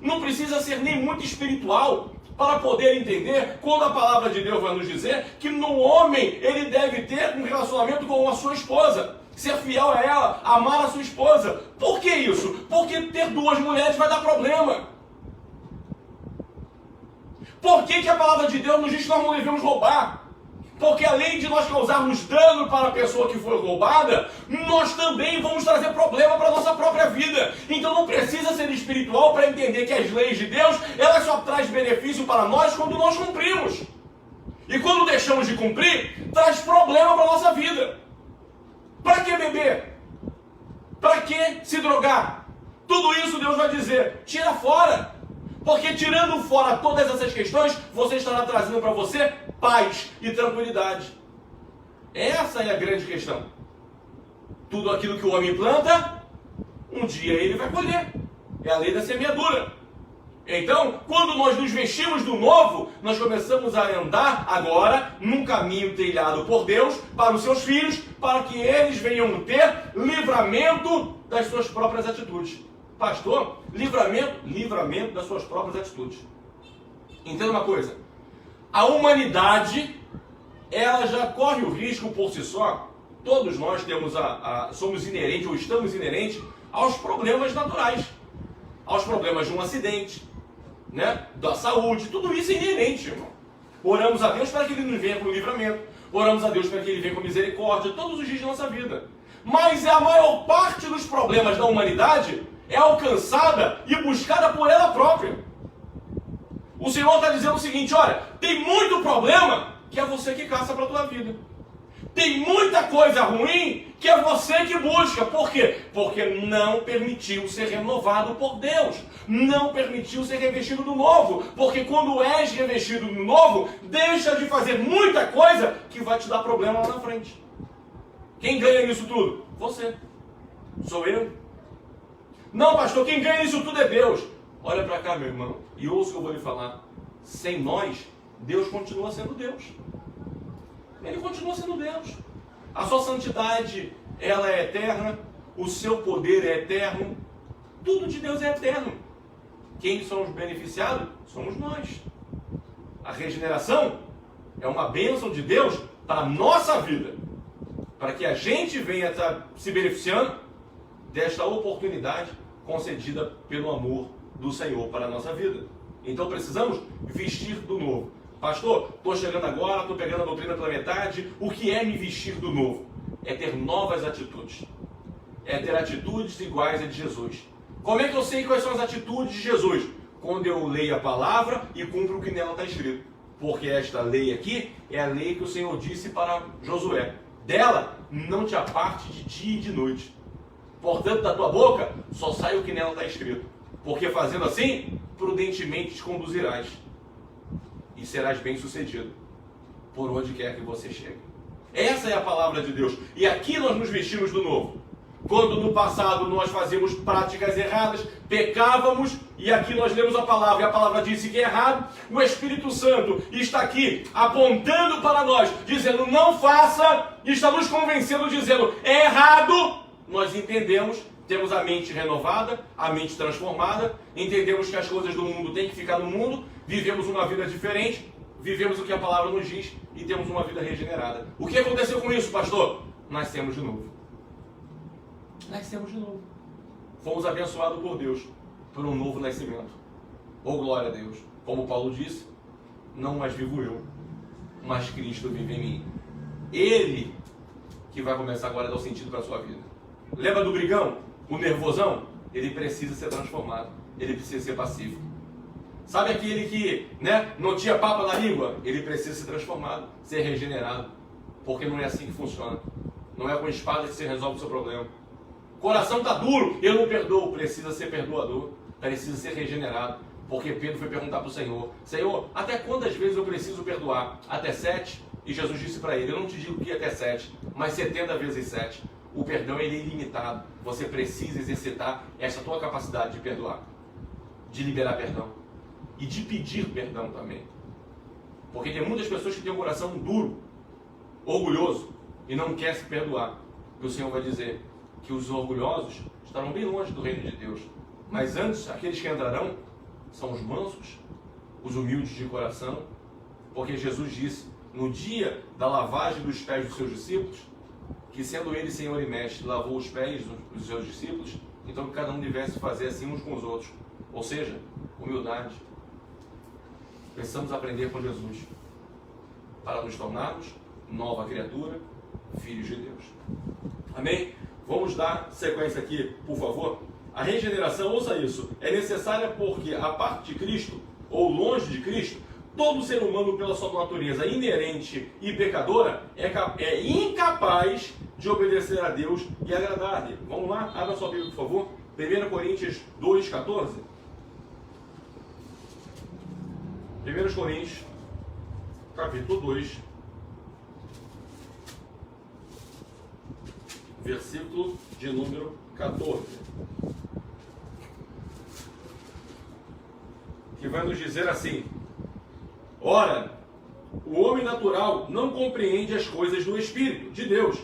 Não precisa ser nem muito espiritual para poder entender quando a palavra de Deus vai nos dizer que no homem ele deve ter um relacionamento com a sua esposa, ser fiel a ela, amar a sua esposa. Por que isso? Porque ter duas mulheres vai dar problema. Por que a palavra de Deus nos diz que nós não devemos roubar? Porque além de nós causarmos dano para a pessoa que foi roubada, nós também vamos trazer problema para a nossa própria vida. Então não precisa ser espiritual para entender que as leis de Deus, elas só trazem benefício para nós quando nós cumprimos. E quando deixamos de cumprir, traz problema para a nossa vida. Para que beber? Para que se drogar? Tudo isso Deus vai dizer, tira fora. Porque tirando fora todas essas questões, você estará trazendo para você paz e tranquilidade. Essa é a grande questão. Tudo aquilo que o homem planta, um dia ele vai colher. É a lei da semeadura. Então, quando nós nos vestimos do novo, nós começamos a andar agora num caminho trilhado por Deus para os seus filhos, para que eles venham ter livramento das suas próprias atitudes. Pastor, livramento das suas próprias atitudes. Entenda uma coisa. A humanidade, ela já corre o risco por si só. Todos nós somos inerentes ou estamos inerentes aos problemas naturais. Aos problemas de um acidente, né? Da saúde. Tudo isso é inerente, irmão. Oramos a Deus para que Ele nos venha com livramento. Oramos a Deus para que Ele venha com misericórdia todos os dias da nossa vida. Mas a maior parte dos problemas da humanidade é alcançada e buscada por ela própria. O Senhor está dizendo o seguinte, olha, tem muito problema que é você que caça para a tua vida. Tem muita coisa ruim que é você que busca. Por quê? Porque não permitiu ser renovado por Deus. Não permitiu ser revestido do novo. Porque quando és revestido do novo, deixa de fazer muita coisa que vai te dar problema lá na frente. Quem ganha nisso tudo? Você. Sou eu. Não, pastor, quem ganha nisso tudo é Deus. Olha para cá, meu irmão, e ouça o que eu vou lhe falar. Sem nós, Deus continua sendo Deus. Ele continua sendo Deus. A sua santidade, ela é eterna. O seu poder é eterno. Tudo de Deus é eterno. Quem somos beneficiados? Somos nós. A regeneração é uma bênção de Deus para a nossa vida. Para que a gente venha estar se beneficiando desta oportunidade concedida pelo amor do Senhor para a nossa vida. Então precisamos vestir do novo. Pastor, estou chegando agora, estou pegando a doutrina pela metade. O que é me vestir do novo? É ter novas atitudes. é ter atitudes iguais a de Jesus. Como é que eu sei quais são as atitudes de Jesus? Quando eu leio a palavra e cumpro o que nela está escrito. Porque esta lei aqui é a lei que o Senhor disse para Josué. Dela não te aparte de dia e de noite. Portanto, da tua boca só sai o que nela está escrito. Porque fazendo assim, prudentemente te conduzirás. E serás bem sucedido por onde quer que você chegue. Essa é a palavra de Deus. E aqui nós nos vestimos do novo. Quando no passado nós fazíamos práticas erradas, pecávamos, e aqui nós lemos a palavra, e a palavra disse que é errado, o Espírito Santo está aqui apontando para nós, dizendo não faça, e está nos convencendo, dizendo é errado. Nós entendemos, temos a mente renovada, a mente transformada, entendemos que as coisas do mundo têm que ficar no mundo, vivemos uma vida diferente, vivemos o que a palavra nos diz e temos uma vida regenerada. O que aconteceu com isso, pastor? Nascemos de novo. Nascemos de novo. Fomos abençoados por Deus por um novo nascimento. Oh, glória a Deus. Como Paulo disse, não mais vivo eu, mas Cristo vive em mim. Ele que vai começar agora a dar o sentido para a sua vida. Lembra do brigão? O nervosão? Ele precisa ser transformado. Ele precisa ser pacífico. Sabe aquele que não tinha papa na língua? Ele precisa ser transformado, ser regenerado. Porque não é assim que funciona. Não é com espada que você resolve o seu problema. O coração está duro, eu não perdoo. Precisa ser perdoador, precisa ser regenerado. Porque Pedro foi perguntar para o Senhor: Senhor, até quantas vezes eu preciso perdoar? Até 7? E Jesus disse para ele: eu não te digo que até 7, mas 70 vezes 7. O perdão ele é ilimitado. Você precisa exercitar essa tua capacidade de perdoar, de liberar perdão e de pedir perdão também. Porque tem muitas pessoas que têm um coração duro, orgulhoso e não quer se perdoar. E o Senhor vai dizer que os orgulhosos estarão bem longe do reino de Deus. Mas antes, aqueles que entrarão são os mansos, os humildes de coração. Porque Jesus disse, no dia da lavagem dos pés dos seus discípulos, que sendo ele Senhor e Mestre, lavou os pés dos seus discípulos, então que cada um devesse fazer assim uns com os outros. Ou seja, humildade. Precisamos aprender com Jesus para nos tornarmos nova criatura, filhos de Deus. Amém? Vamos dar sequência aqui, por favor. A regeneração, ouça isso, é necessária porque a parte de Cristo, ou longe de Cristo, todo ser humano, pela sua natureza inerente e pecadora, é incapaz de obedecer a Deus e agradar-lhe. Vamos lá? Abra sua Bíblia, por favor. 1 Coríntios 2,14. 1 Coríntios, capítulo 2, versículo de número 14. Que vai nos dizer assim: ora, o homem natural não compreende as coisas do Espírito de Deus,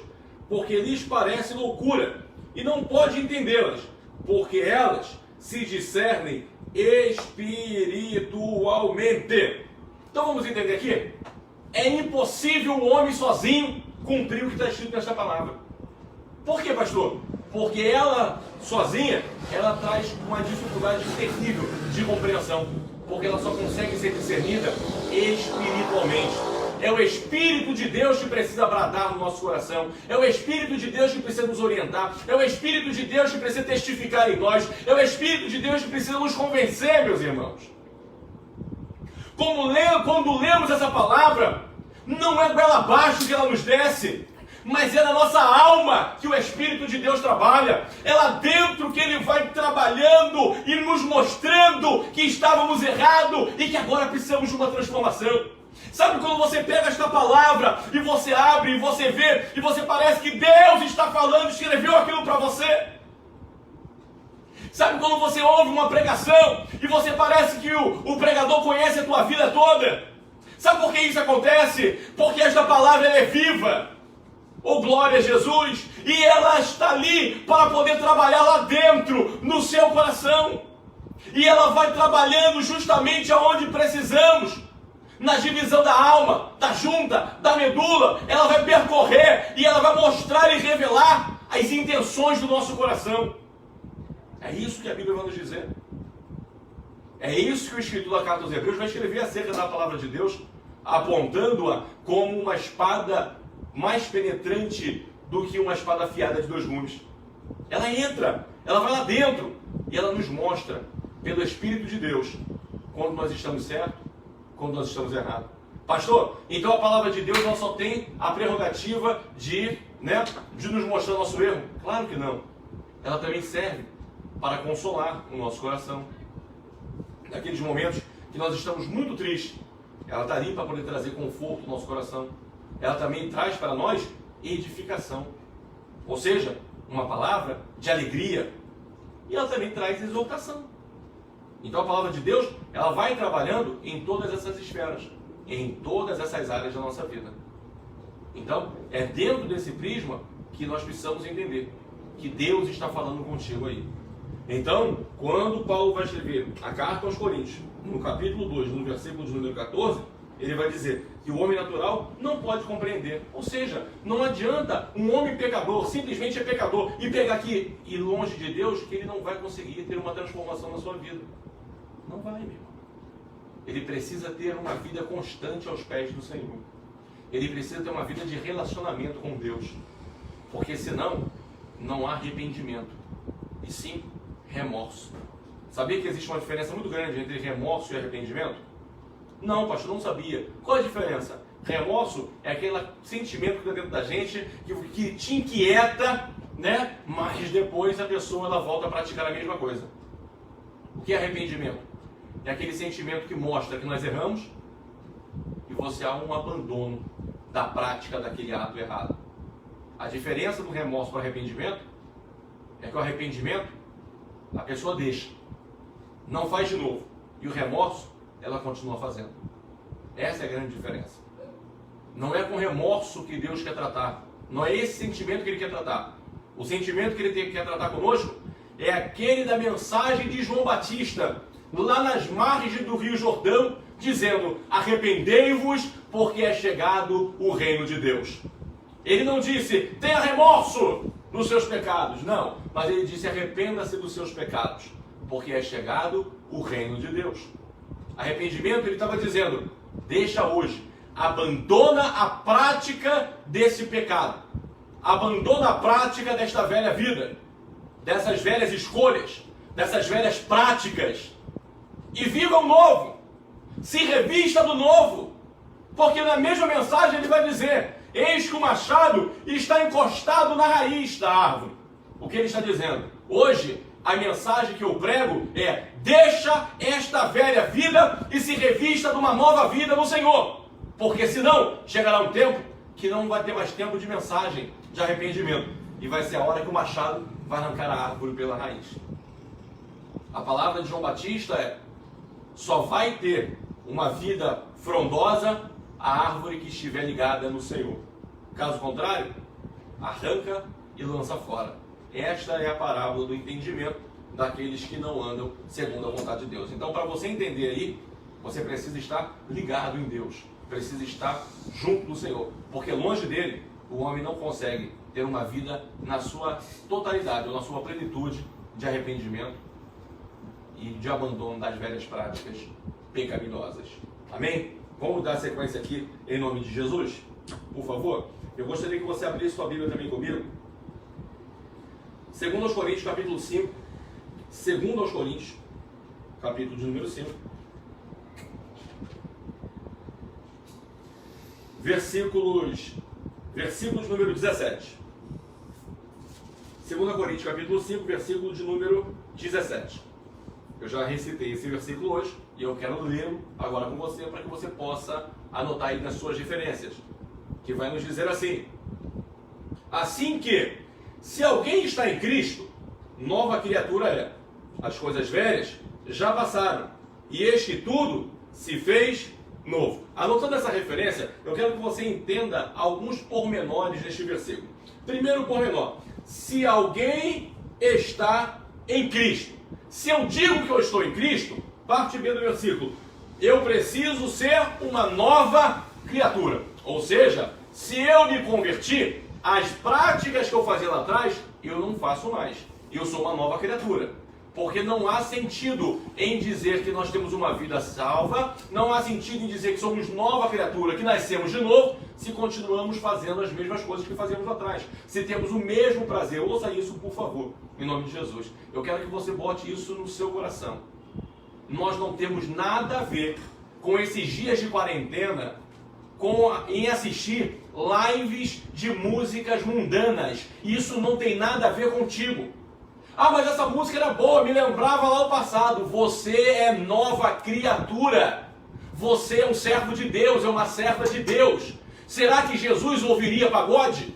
porque lhes parece loucura, e não pode entendê-las, porque elas se discernem espiritualmente. Então vamos entender aqui? É impossível o homem sozinho cumprir o que está escrito nesta palavra. Por quê, pastor? Porque ela, sozinha, ela traz uma dificuldade terrível de compreensão. Porque ela só consegue ser discernida espiritualmente. É o Espírito de Deus que precisa bradar no nosso coração. É o Espírito de Deus que precisa nos orientar. É o Espírito de Deus que precisa testificar em nós. É o Espírito de Deus que precisa nos convencer, meus irmãos. Quando lemos essa palavra, não é goela abaixo que ela nos desce, mas é na nossa alma que o Espírito de Deus trabalha. É lá dentro que Ele vai trabalhando e nos mostrando que estávamos errados e que agora precisamos de uma transformação. Sabe quando você pega esta palavra e você abre e você vê e você parece que Deus está falando, escreveu aquilo para você? Sabe quando você ouve uma pregação e você parece que o pregador conhece a tua vida toda? Sabe por que isso acontece? Porque esta palavra ela é viva. Oh, glória a Jesus! E ela está ali para poder trabalhar lá dentro, no seu coração. E ela vai trabalhando justamente aonde precisamos. Na divisão da alma, da junta, da medula. Ela vai percorrer e ela vai mostrar e revelar as intenções do nosso coração. É isso que a Bíblia vai nos dizer. É isso que o escritor da Carta aos Hebreus vai escrever acerca da palavra de Deus, apontando-a como uma espada mais penetrante do que uma espada afiada de 2 gumes. Ela entra, ela vai lá dentro e ela nos mostra, pelo Espírito de Deus, quando nós estamos certos, quando nós estamos errados. Pastor, então a palavra de Deus não só tem a prerrogativa de nos mostrar nosso erro? Claro que não. Ela também serve para consolar o nosso coração. Naqueles momentos que nós estamos muito tristes, ela está ali para poder trazer conforto ao nosso coração. Ela também traz para nós edificação. Ou seja, uma palavra de alegria. E ela também traz exortação. Então a palavra de Deus, ela vai trabalhando em todas essas esferas, em todas essas áreas da nossa vida. Então, é dentro desse prisma que nós precisamos entender que Deus está falando contigo aí. Então, quando Paulo vai escrever a carta aos Coríntios, no capítulo 2, no versículo de número 14, ele vai dizer que o homem natural não pode compreender. Ou seja, não adianta um homem pecador, simplesmente é pecador, e pegar aqui e longe de Deus, que ele não vai conseguir ter uma transformação na sua vida. Não vai, meu irmão. Ele precisa ter uma vida constante aos pés do Senhor. Ele precisa ter uma vida de relacionamento com Deus. Porque senão, não há arrependimento. E sim, remorso. Sabia que existe uma diferença muito grande entre remorso e arrependimento? Não, pastor, não sabia. Qual é a diferença? Remorso é aquele sentimento que está dentro da gente, que te inquieta, mas depois a pessoa ela volta a praticar a mesma coisa. O que é arrependimento? É aquele sentimento que mostra que nós erramos e você há um abandono da prática daquele ato errado. A diferença do remorso para o arrependimento é que o arrependimento a pessoa deixa, não faz de novo, e o remorso ela continua fazendo. Essa é a grande diferença. Não é com remorso que Deus quer tratar, não é esse sentimento que Ele quer tratar. O sentimento que Ele quer tratar conosco é aquele da mensagem de João Batista, lá nas margens do Rio Jordão, dizendo: arrependei-vos, porque é chegado o reino de Deus. Ele não disse, tenha remorso dos seus pecados, não, mas ele disse, arrependa-se dos seus pecados, porque é chegado o reino de Deus. Arrependimento, ele estava dizendo, deixa hoje, abandona a prática desse pecado, abandona a prática desta velha vida, dessas velhas escolhas, dessas velhas práticas, e viva o novo, se revista do novo, porque na mesma mensagem ele vai dizer, eis que o machado está encostado na raiz da árvore. O que ele está dizendo? Hoje, a mensagem que eu prego é, deixa esta velha vida e se revista de uma nova vida no Senhor, porque senão chegará um tempo que não vai ter mais tempo de mensagem de arrependimento, e vai ser a hora que o machado vai arrancar a árvore pela raiz. A palavra de João Batista é, só vai ter uma vida frondosa a árvore que estiver ligada no Senhor. Caso contrário, arranca e lança fora. Esta é a parábola do entendimento daqueles que não andam segundo a vontade de Deus. Então, para você entender aí, você precisa estar ligado em Deus, precisa estar junto do Senhor, porque longe dele, o homem não consegue ter uma vida na sua totalidade, ou na sua plenitude de arrependimento e de abandono das velhas práticas pecaminosas. Amém? Vamos dar sequência aqui em nome de Jesus? Por favor, eu gostaria que você abrisse sua Bíblia também comigo. 2 Coríntios, capítulo 5. 2 Coríntios, capítulo de número 5. Versículos número 17. 2 Coríntios, capítulo 5, versículo de número 17. Eu já recitei esse versículo hoje e eu quero lê-lo agora com você para que você possa anotar aí nas suas referências, que vai nos dizer assim: assim que, se alguém está em Cristo, nova criatura é. As coisas velhas já passaram e eis que tudo se fez novo. Anotando essa referência, eu quero que você entenda alguns pormenores deste versículo. Primeiro pormenor: se alguém está em Cristo. Se eu digo que eu estou em Cristo, parte B do versículo, eu preciso ser uma nova criatura. Ou seja, se eu me converti, as práticas que eu fazia lá atrás, eu não faço mais. Eu sou uma nova criatura. Porque não há sentido em dizer que nós temos uma vida salva, não há sentido em dizer que somos nova criatura, que nascemos de novo, se continuamos fazendo as mesmas coisas que fazíamos atrás. Se temos o mesmo prazer, ouça isso por favor, em nome de Jesus. Eu quero que você bote isso no seu coração. Nós não temos nada a ver com esses dias de quarentena em assistir lives de músicas mundanas. Isso não tem nada a ver contigo. Ah, mas essa música era boa, me lembrava lá o passado. Você é nova criatura. Você é um servo de Deus, é uma serva de Deus. Será que Jesus ouviria pagode?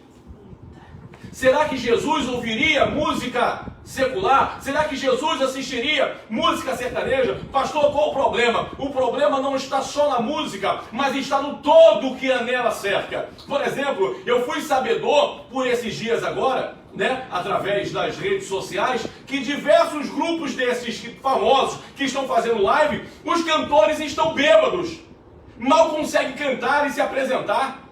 Será que Jesus ouviria música secular? Será que Jesus assistiria música sertaneja? Pastor, qual o problema? O problema não está só na música, mas está no todo que a nela cerca. Por exemplo, eu fui sabedor por esses dias agora, através das redes sociais, que diversos grupos desses famosos que estão fazendo live, os cantores estão bêbados, mal conseguem cantar e se apresentar,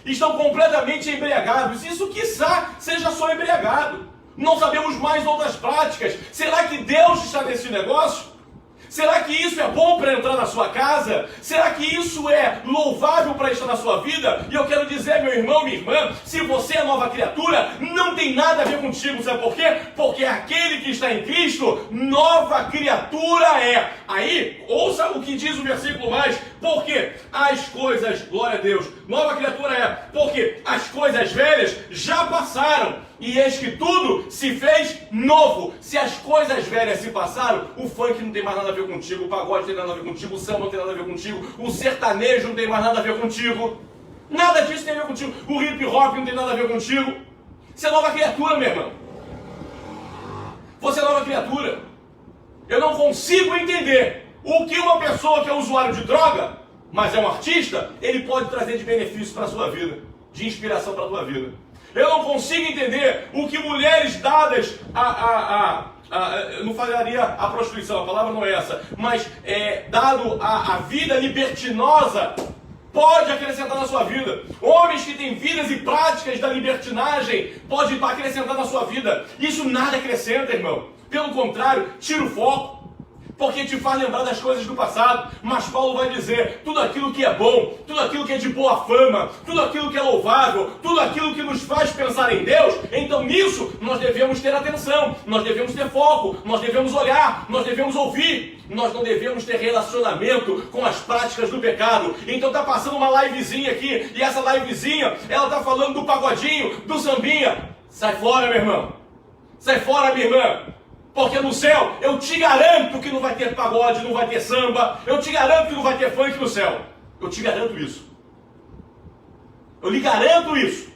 estão completamente embriagados. Isso, quiçá, seja só embriagado. Não sabemos mais outras práticas. Será que Deus está nesse negócio? Será que isso é bom para entrar na sua casa? Será que isso é louvável para estar na sua vida? E eu quero dizer, meu irmão, minha irmã, se você é nova criatura, não tem nada a ver contigo. Sabe por quê? Porque aquele que está em Cristo, nova criatura é. Aí, ouça o que diz o versículo mais. Porque as coisas, glória a Deus, nova criatura é. Porque as coisas velhas já passaram. E eis que tudo se fez novo. Se as coisas velhas se passaram, o funk não tem mais nada a ver contigo, o pagode não tem nada a ver contigo, o samba não tem nada a ver contigo, o sertanejo não tem mais nada a ver contigo. Nada disso tem a ver contigo. O hip hop não tem nada a ver contigo. Você é nova criatura, meu irmão. Você é nova criatura. Eu não consigo entender o que uma pessoa que é usuário de droga, mas é um artista, ele pode trazer de benefício para a sua vida, de inspiração para a sua vida. Eu não consigo entender o que mulheres dadas eu não falaria a prostituição, a palavra não é essa, mas dado a vida libertinosa, pode acrescentar na sua vida. Homens que têm vidas e práticas da libertinagem, pode acrescentar na sua vida. Isso nada acrescenta, irmão. Pelo contrário, tira o foco. Porque te faz lembrar das coisas do passado. Mas Paulo vai dizer, tudo aquilo que é bom, tudo aquilo que é de boa fama, tudo aquilo que é louvável, tudo aquilo que nos faz pensar em Deus, então nisso nós devemos ter atenção, nós devemos ter foco, nós devemos olhar, nós devemos ouvir. Nós não devemos ter relacionamento com as práticas do pecado. Então tá passando uma livezinha aqui, e essa livezinha, ela tá falando do pagodinho, do sambinha. Sai fora, meu irmão. Sai fora, minha irmã. Porque no céu, eu te garanto que não vai ter pagode, não vai ter samba. Eu te garanto que não vai ter funk no céu. Eu te garanto isso. Eu lhe garanto isso.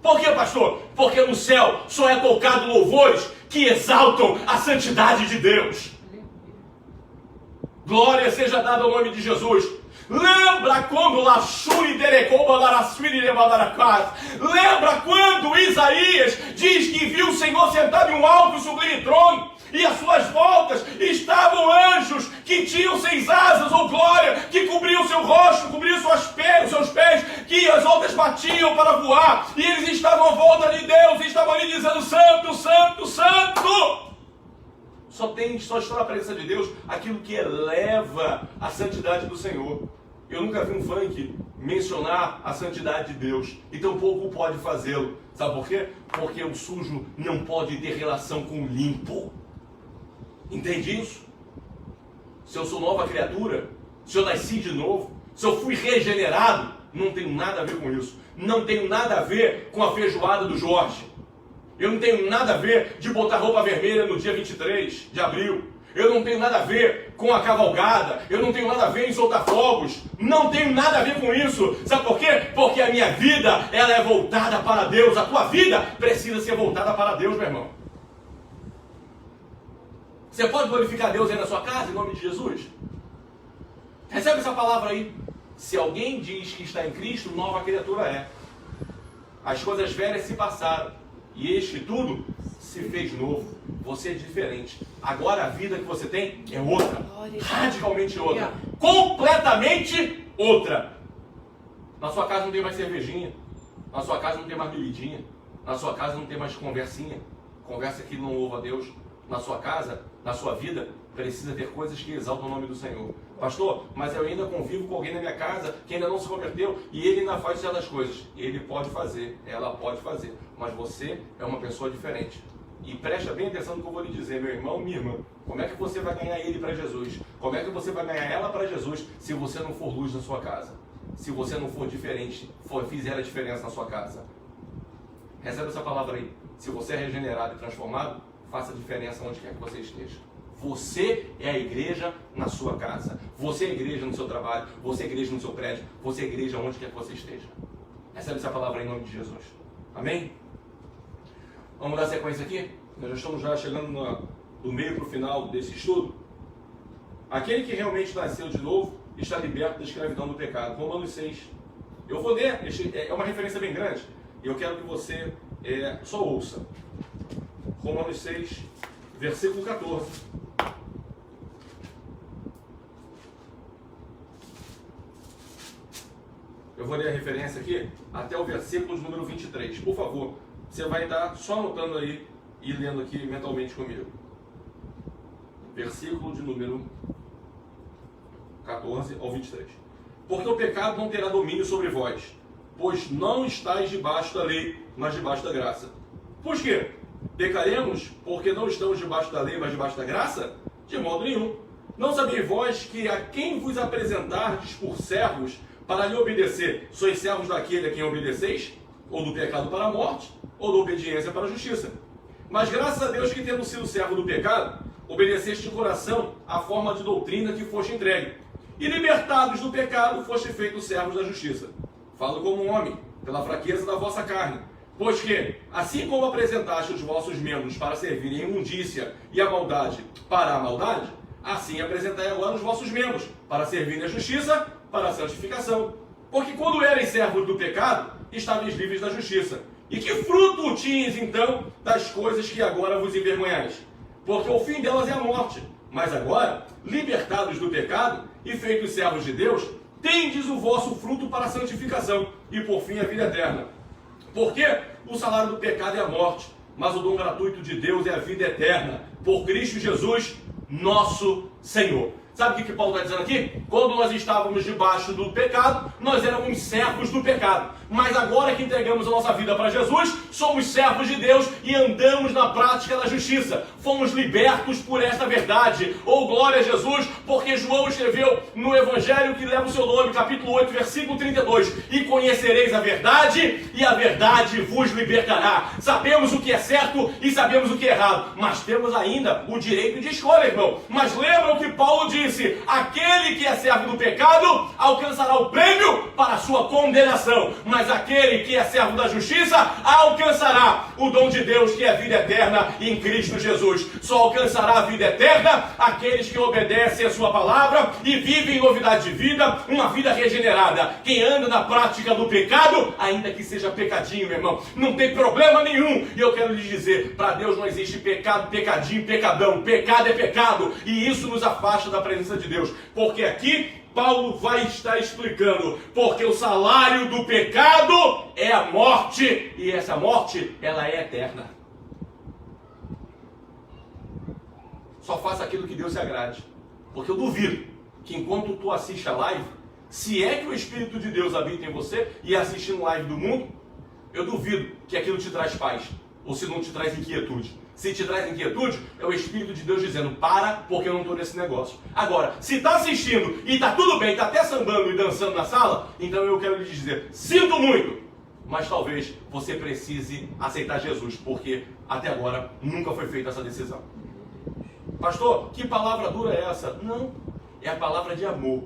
Por quê, pastor? Porque no céu só é tocado louvores que exaltam a santidade de Deus. Glória seja dada ao nome de Jesus. Lembra quando Lembra quando Isaías diz que viu o Senhor sentado em um alto e sublime trono, e às suas voltas estavam anjos que tinham 6 asas, ou glória, que cobriam seu rosto, cobriam seus pés, que as ondas batiam para voar, e eles estavam à volta de Deus, e estavam ali dizendo, santo, santo, santo. Só está na presença de Deus aquilo que eleva a santidade do Senhor. Eu nunca vi um funk mencionar a santidade de Deus, e tampouco pode fazê-lo. Sabe por quê? Porque o sujo não pode ter relação com o limpo. Entende isso? Se eu sou nova criatura, se eu nasci de novo, se eu fui regenerado, não tenho nada a ver com isso. Não tenho nada a ver com a feijoada do Jorge. Eu não tenho nada a ver de botar roupa vermelha no dia 23 de abril. Eu não tenho nada a ver com a cavalgada. Eu não tenho nada a ver em soltar fogos. Não tenho nada a ver com isso. Sabe por quê? Porque a minha vida, ela é voltada para Deus. A tua vida precisa ser voltada para Deus, meu irmão. Você pode glorificar Deus aí na sua casa, em nome de Jesus? Recebe essa palavra aí. Se alguém diz que está em Cristo, nova criatura é. As coisas velhas se passaram. E eis que tudo se fez novo. Você é diferente. Agora a vida que você tem é outra. Radicalmente outra. Completamente outra. Na sua casa não tem mais cervejinha. Na sua casa não tem mais bebidinha. Na sua casa não tem mais conversinha. Conversa que não louva a Deus. na sua casa, na sua vida, precisa ter coisas que exaltam o nome do Senhor. Pastor, mas eu ainda convivo com alguém na minha casa que ainda não se converteu e ele ainda faz certas coisas. Ele pode fazer, ela pode fazer, mas você é uma pessoa diferente. E presta bem atenção no que eu vou lhe dizer, meu irmão, minha irmã. Como é que você vai ganhar ele para Jesus? Como é que você vai ganhar ela para Jesus se você não for luz na sua casa? Se você não for diferente, fizer a diferença na sua casa? Recebe essa palavra aí. Se você é regenerado e transformado, faça a diferença onde quer que você esteja. Você é a igreja na sua casa. Você é a igreja no seu trabalho. Você é a igreja no seu prédio. Você é a igreja onde quer que você esteja. Recebe essa palavra aí em nome de Jesus. Amém? Vamos dar sequência aqui? Nós já estamos chegando do meio para o final desse estudo. Aquele que realmente nasceu de novo está liberto da escravidão do pecado. Romanos 6. Eu vou ler, é uma referência bem grande. E eu quero que você só ouça. Romanos 6, versículo 14. Eu vou ler a referência aqui até o versículo de número 23. Por favor, você vai estar só anotando aí e lendo aqui mentalmente comigo. Versículo de número 14 ao 23. Porque o pecado não terá domínio sobre vós, pois não estáis debaixo da lei, mas debaixo da graça. Por quê? Pecaremos porque não estamos debaixo da lei, mas debaixo da graça? De modo nenhum. Não sabeis vós que a quem vos apresentardes por servos para lhe obedecer, sois servos daquele a quem obedeceis? Ou do pecado para a morte, ou da obediência para a justiça. Mas graças a Deus que, tendo sido servo do pecado, obedeceste de coração à forma de doutrina que foste entregue. E libertados do pecado, foste feitos servos da justiça. Falo como um homem, pela fraqueza da vossa carne. Pois que, assim como apresentaste os vossos membros para servirem a imundícia e a maldade para a maldade, assim apresentai agora os vossos membros para servirem a justiça para a santificação. Porque quando erais servos do pecado, estáveis livres da justiça. E que fruto tinhas então das coisas que agora vos envergonhais? Porque o fim delas é a morte. Mas agora, libertados do pecado e feitos servos de Deus, tendes o vosso fruto para a santificação e por fim a vida eterna. Porque o salário do pecado é a morte, mas o dom gratuito de Deus é a vida eterna, por Cristo Jesus, nosso Senhor. Sabe o que Paulo está dizendo aqui? Quando nós estávamos debaixo do pecado, nós éramos servos do pecado. Mas agora que entregamos a nossa vida para Jesus, somos servos de Deus e andamos na prática da justiça. Fomos libertos por esta verdade. Oh, glória a Jesus, porque João escreveu no Evangelho que leva o seu nome, capítulo 8, versículo 32. E conhecereis a verdade, e a verdade vos libertará. Sabemos o que é certo e sabemos o que é errado. Mas temos ainda o direito de escolha, irmão. Mas lembra o que Paulo disse: aquele que é servo do pecado alcançará o prêmio para a sua condenação. Mas aquele que é servo da justiça alcançará o dom de Deus, que é a vida eterna em Cristo Jesus. Só alcançará a vida eterna aqueles que obedecem a sua palavra e vivem em novidade de vida, uma vida regenerada. Quem anda na prática do pecado, ainda que seja pecadinho, meu irmão, não tem problema nenhum. E eu quero lhe dizer, para Deus não existe pecado, pecadinho, pecadão. Pecado é pecado, e isso nos afasta da presença de Deus. Porque aqui Paulo vai estar explicando, porque o salário do pecado é a morte, e essa morte, ela é eterna. Só faça aquilo que Deus se agrade, porque eu duvido que enquanto tu assiste a live, se é que o Espírito de Deus habita em você e assistindo live do mundo, eu duvido que aquilo te traz paz, ou se não te traz inquietude. Se te traz inquietude, é o Espírito de Deus dizendo: para, porque eu não estou nesse negócio. Agora, se está assistindo e está tudo bem, está até sambando e dançando na sala, então eu quero lhe dizer: sinto muito, mas talvez você precise aceitar Jesus, porque até agora nunca foi feita essa decisão. Pastor, que palavra dura é essa? Não, é a palavra de amor,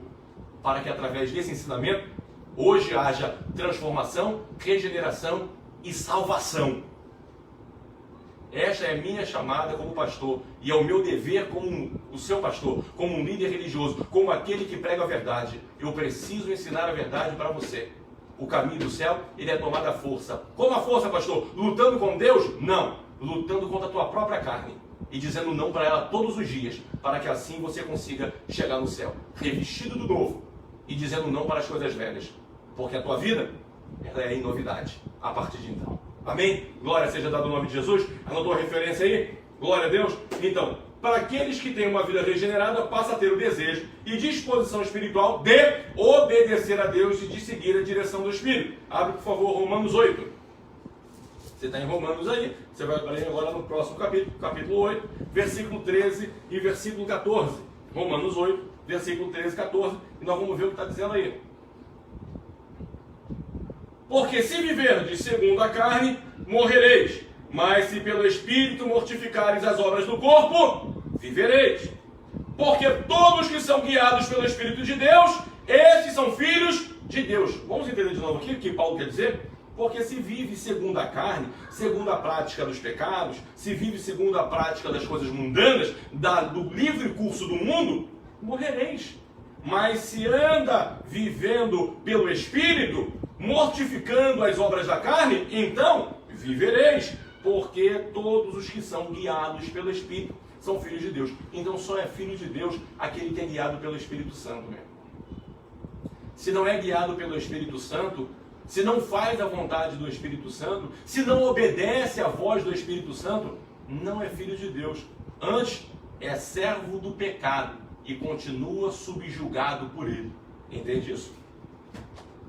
para que através desse ensinamento, hoje haja transformação, regeneração e salvação. Esta é a minha chamada como pastor, e é o meu dever como o seu pastor, como um líder religioso, como aquele que prega a verdade. Eu preciso ensinar a verdade para você. O caminho do céu, ele é tomado à força. Como a força, pastor? Lutando com Deus? Não. Lutando contra a tua própria carne e dizendo não para ela todos os dias, para que assim você consiga chegar no céu, revestido do novo e dizendo não para as coisas velhas, porque a tua vida, ela é em novidade a partir de então. Amém? Glória seja dada no nome de Jesus. Anotou a referência aí? Glória a Deus. Então, para aqueles que têm uma vida regenerada, passa a ter o desejo e disposição espiritual de obedecer a Deus e de seguir a direção do Espírito. Abre, por favor, Romanos 8. Você está em Romanos aí, você vai ler agora no próximo capítulo, capítulo 8, versículo 13 e versículo 14. Romanos 8, versículo 13 e 14, e nós vamos ver o que está dizendo aí. Porque se viverdes segundo a carne, morrereis. Mas se pelo Espírito mortificares as obras do corpo, vivereis. Porque todos que são guiados pelo Espírito de Deus, estes são filhos de Deus. Vamos entender de novo aqui o que Paulo quer dizer? Porque se vive segundo a carne, segundo a prática dos pecados, se vive segundo a prática das coisas mundanas, do livre curso do mundo, morrereis. Mas se anda vivendo pelo Espírito, mortificando as obras da carne, então vivereis. Porque todos os que são guiados pelo Espírito são filhos de Deus. Então só é filho de Deus aquele que é guiado pelo Espírito Santo mesmo. Se não é guiado pelo Espírito Santo, se não faz a vontade do Espírito Santo, se não obedece à voz do Espírito Santo, não é filho de Deus. Antes, é servo do pecado e continua subjugado por ele. Entende isso?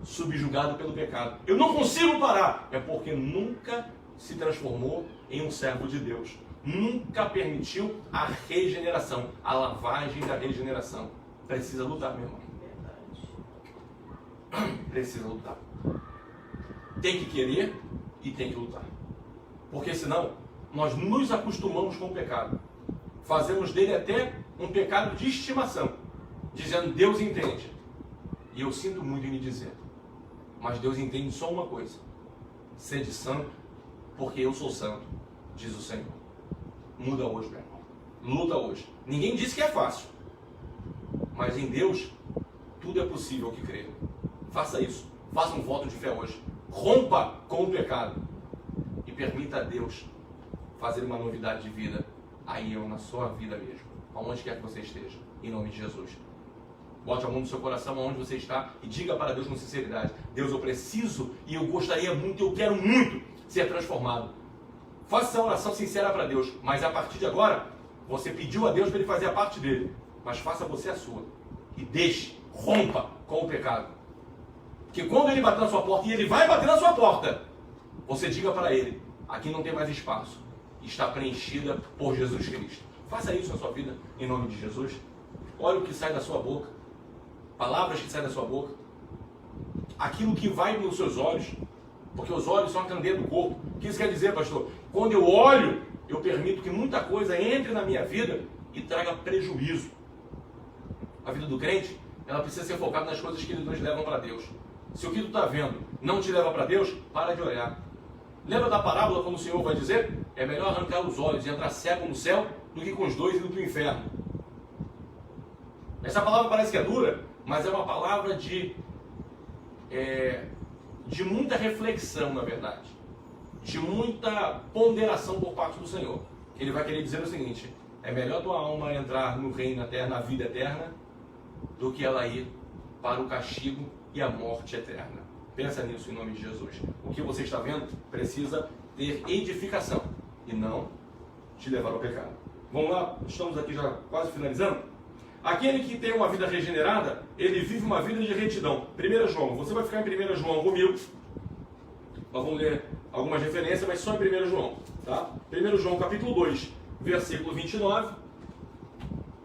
Subjugado pelo pecado. Eu não consigo parar. É porque nunca se transformou em um servo de Deus. Nunca permitiu a regeneração, a lavagem da regeneração. Precisa lutar, meu irmão. Precisa lutar. Tem que querer e tem que lutar. Porque senão, nós nos acostumamos com o pecado. Fazemos dele até um pecado de estimação. Dizendo, Deus entende. E eu sinto muito em me dizer. Mas Deus entende só uma coisa. Sede santo, porque eu sou santo, diz o Senhor. Muda hoje, meu irmão. Luta hoje. Ninguém disse que é fácil. Mas em Deus, tudo é possível que crê. Faça isso. Faça um voto de fé hoje. Rompa com o pecado. E permita a Deus fazer uma novidade de vida aí ou na sua vida mesmo. Aonde quer que você esteja. Em nome de Jesus. Bote a mão no seu coração aonde você está e diga para Deus com sinceridade. Deus, eu preciso e eu gostaria muito, eu quero muito ser transformado. Faça essa oração sincera para Deus. Mas a partir de agora, você pediu a Deus para Ele fazer a parte dele. Mas faça você a sua. E deixe, rompa com o pecado. Que quando Ele bater na sua porta, e Ele vai bater na sua porta, você diga para Ele, aqui não tem mais espaço. Está preenchida por Jesus Cristo. Faça isso na sua vida, em nome de Jesus. Olha o que sai da sua boca. Palavras que saem da sua boca. Aquilo que vai pelos seus olhos. Porque os olhos são a candeia do corpo. O que isso quer dizer, pastor? Quando eu olho, eu permito que muita coisa entre na minha vida e traga prejuízo. A vida do crente, ela precisa ser focada nas coisas que nos levam para Deus. Se o que tu está vendo não te leva para Deus, para de olhar. Lembra da parábola quando o Senhor vai dizer? É melhor arrancar os olhos e entrar cego no céu do que com os dois indo para o inferno. Essa palavra parece que é dura, mas é uma palavra de muita reflexão, na verdade. De muita ponderação por parte do Senhor. Ele vai querer dizer o seguinte: é melhor tua alma entrar no reino eterno, na vida eterna, do que ela ir para o castigo e a morte eterna. Pensa nisso em nome de Jesus. O que você está vendo precisa ter edificação e não te levar ao pecado. Vamos lá, estamos aqui já quase finalizando. Aquele que tem uma vida regenerada, ele vive uma vida de retidão. 1 João, você vai ficar em 1 João comigo. Nós vamos ler algumas referências, mas só em 1 João. Tá? 1 João capítulo 2, versículo 29.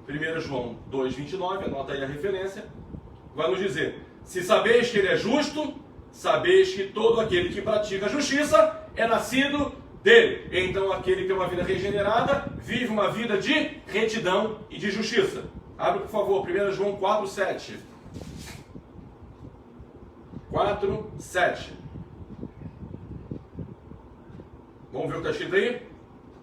1 João 2, 29, anota aí a referência. Vai nos dizer: se sabeis que ele é justo, sabeis que todo aquele que pratica a justiça é nascido dele. Então aquele que tem uma vida regenerada, vive uma vida de retidão e de justiça. Abre, por favor, 1 João 4, 7. 4, 7. Vamos ver o que está escrito aí?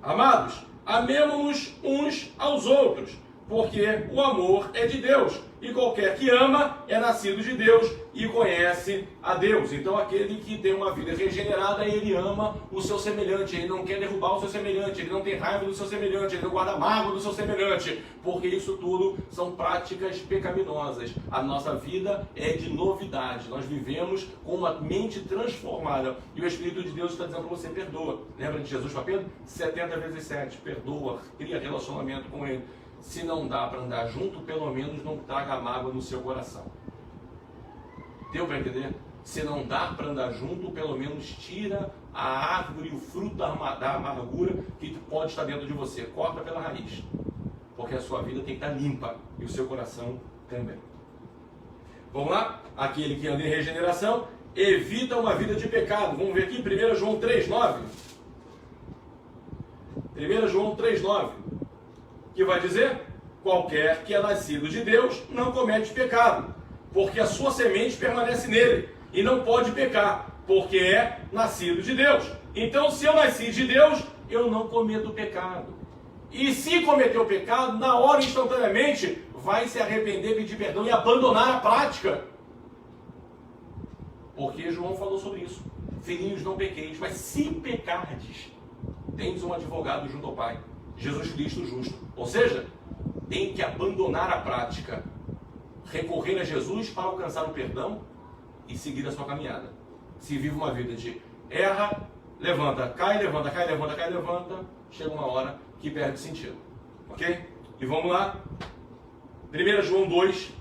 Amados, amemo-nos uns aos outros, porque o amor é de Deus, e qualquer que ama é nascido de Deus e conhece a Deus. Então aquele que tem uma vida regenerada, ele ama o seu semelhante, ele não quer derrubar o seu semelhante, ele não tem raiva do seu semelhante, ele não guarda mágoa do seu semelhante, porque isso tudo são práticas pecaminosas. A nossa vida é de novidade, nós vivemos com uma mente transformada, e o Espírito de Deus está dizendo para você: perdoa. Lembra de Jesus para Pedro? 70 vezes 7, perdoa, cria relacionamento com ele. Se não dá para andar junto, pelo menos não traga mágoa no seu coração. Deu para entender? Se não dá para andar junto, pelo menos tira a árvore e o fruto da amargura que pode estar dentro de você. Corta pela raiz. Porque a sua vida tem que estar limpa e o seu coração também. Vamos lá? Aquele que anda em regeneração evita uma vida de pecado. Vamos ver aqui 1 João 3,9. 1 João 3,9. Que vai dizer: qualquer que é nascido de Deus não comete pecado, porque a sua semente permanece nele, e não pode pecar, porque é nascido de Deus. Então, se eu nasci de Deus, eu não cometo pecado. E se cometer o pecado, na hora, instantaneamente, vai se arrepender, pedir perdão e abandonar a prática. Porque João falou sobre isso. Filhinhos, não pequeis, mas se pecardes, tendes um advogado junto ao Pai, Jesus Cristo justo. Ou seja, tem que abandonar a prática, recorrer a Jesus para alcançar o perdão e seguir a sua caminhada. Se vive uma vida de erra, levanta, cai, levanta, cai, levanta, cai, levanta, chega uma hora que perde sentido. Ok? E vamos lá. 1 João 2,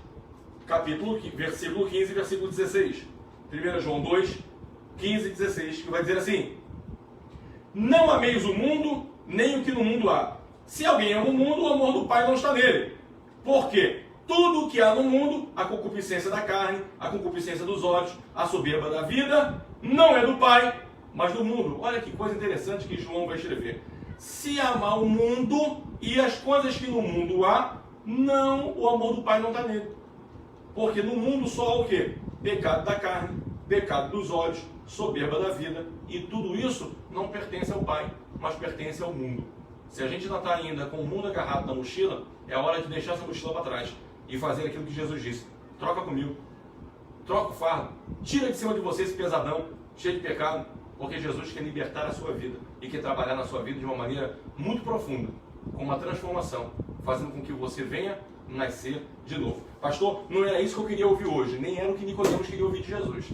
versículo 15 e versículo 16. 1 João 2, 15 e 16, que vai dizer assim: não ameis o mundo, nem o que no mundo há. Se alguém ama o mundo, o amor do Pai não está nele. Porque tudo o que há no mundo, a concupiscência da carne, a concupiscência dos olhos, a soberba da vida, não é do Pai, mas do mundo. Olha que coisa interessante que João vai escrever. Se amar o mundo e as coisas que no mundo há, não, o amor do Pai não está nele. Porque no mundo só há o quê? Pecado da carne, pecado dos olhos, soberba da vida. E tudo isso não pertence ao Pai, mas pertence ao mundo. Se a gente ainda está ainda com o mundo agarrado na mochila, é hora de deixar essa mochila para trás e fazer aquilo que Jesus disse: troca comigo, troca o fardo, tira de cima de você esse pesadão cheio de pecado, porque Jesus quer libertar a sua vida e quer trabalhar na sua vida de uma maneira muito profunda, com uma transformação, fazendo com que você venha nascer de novo. Pastor, não era isso que eu queria ouvir hoje, nem era o que Nicodemos queria ouvir de Jesus.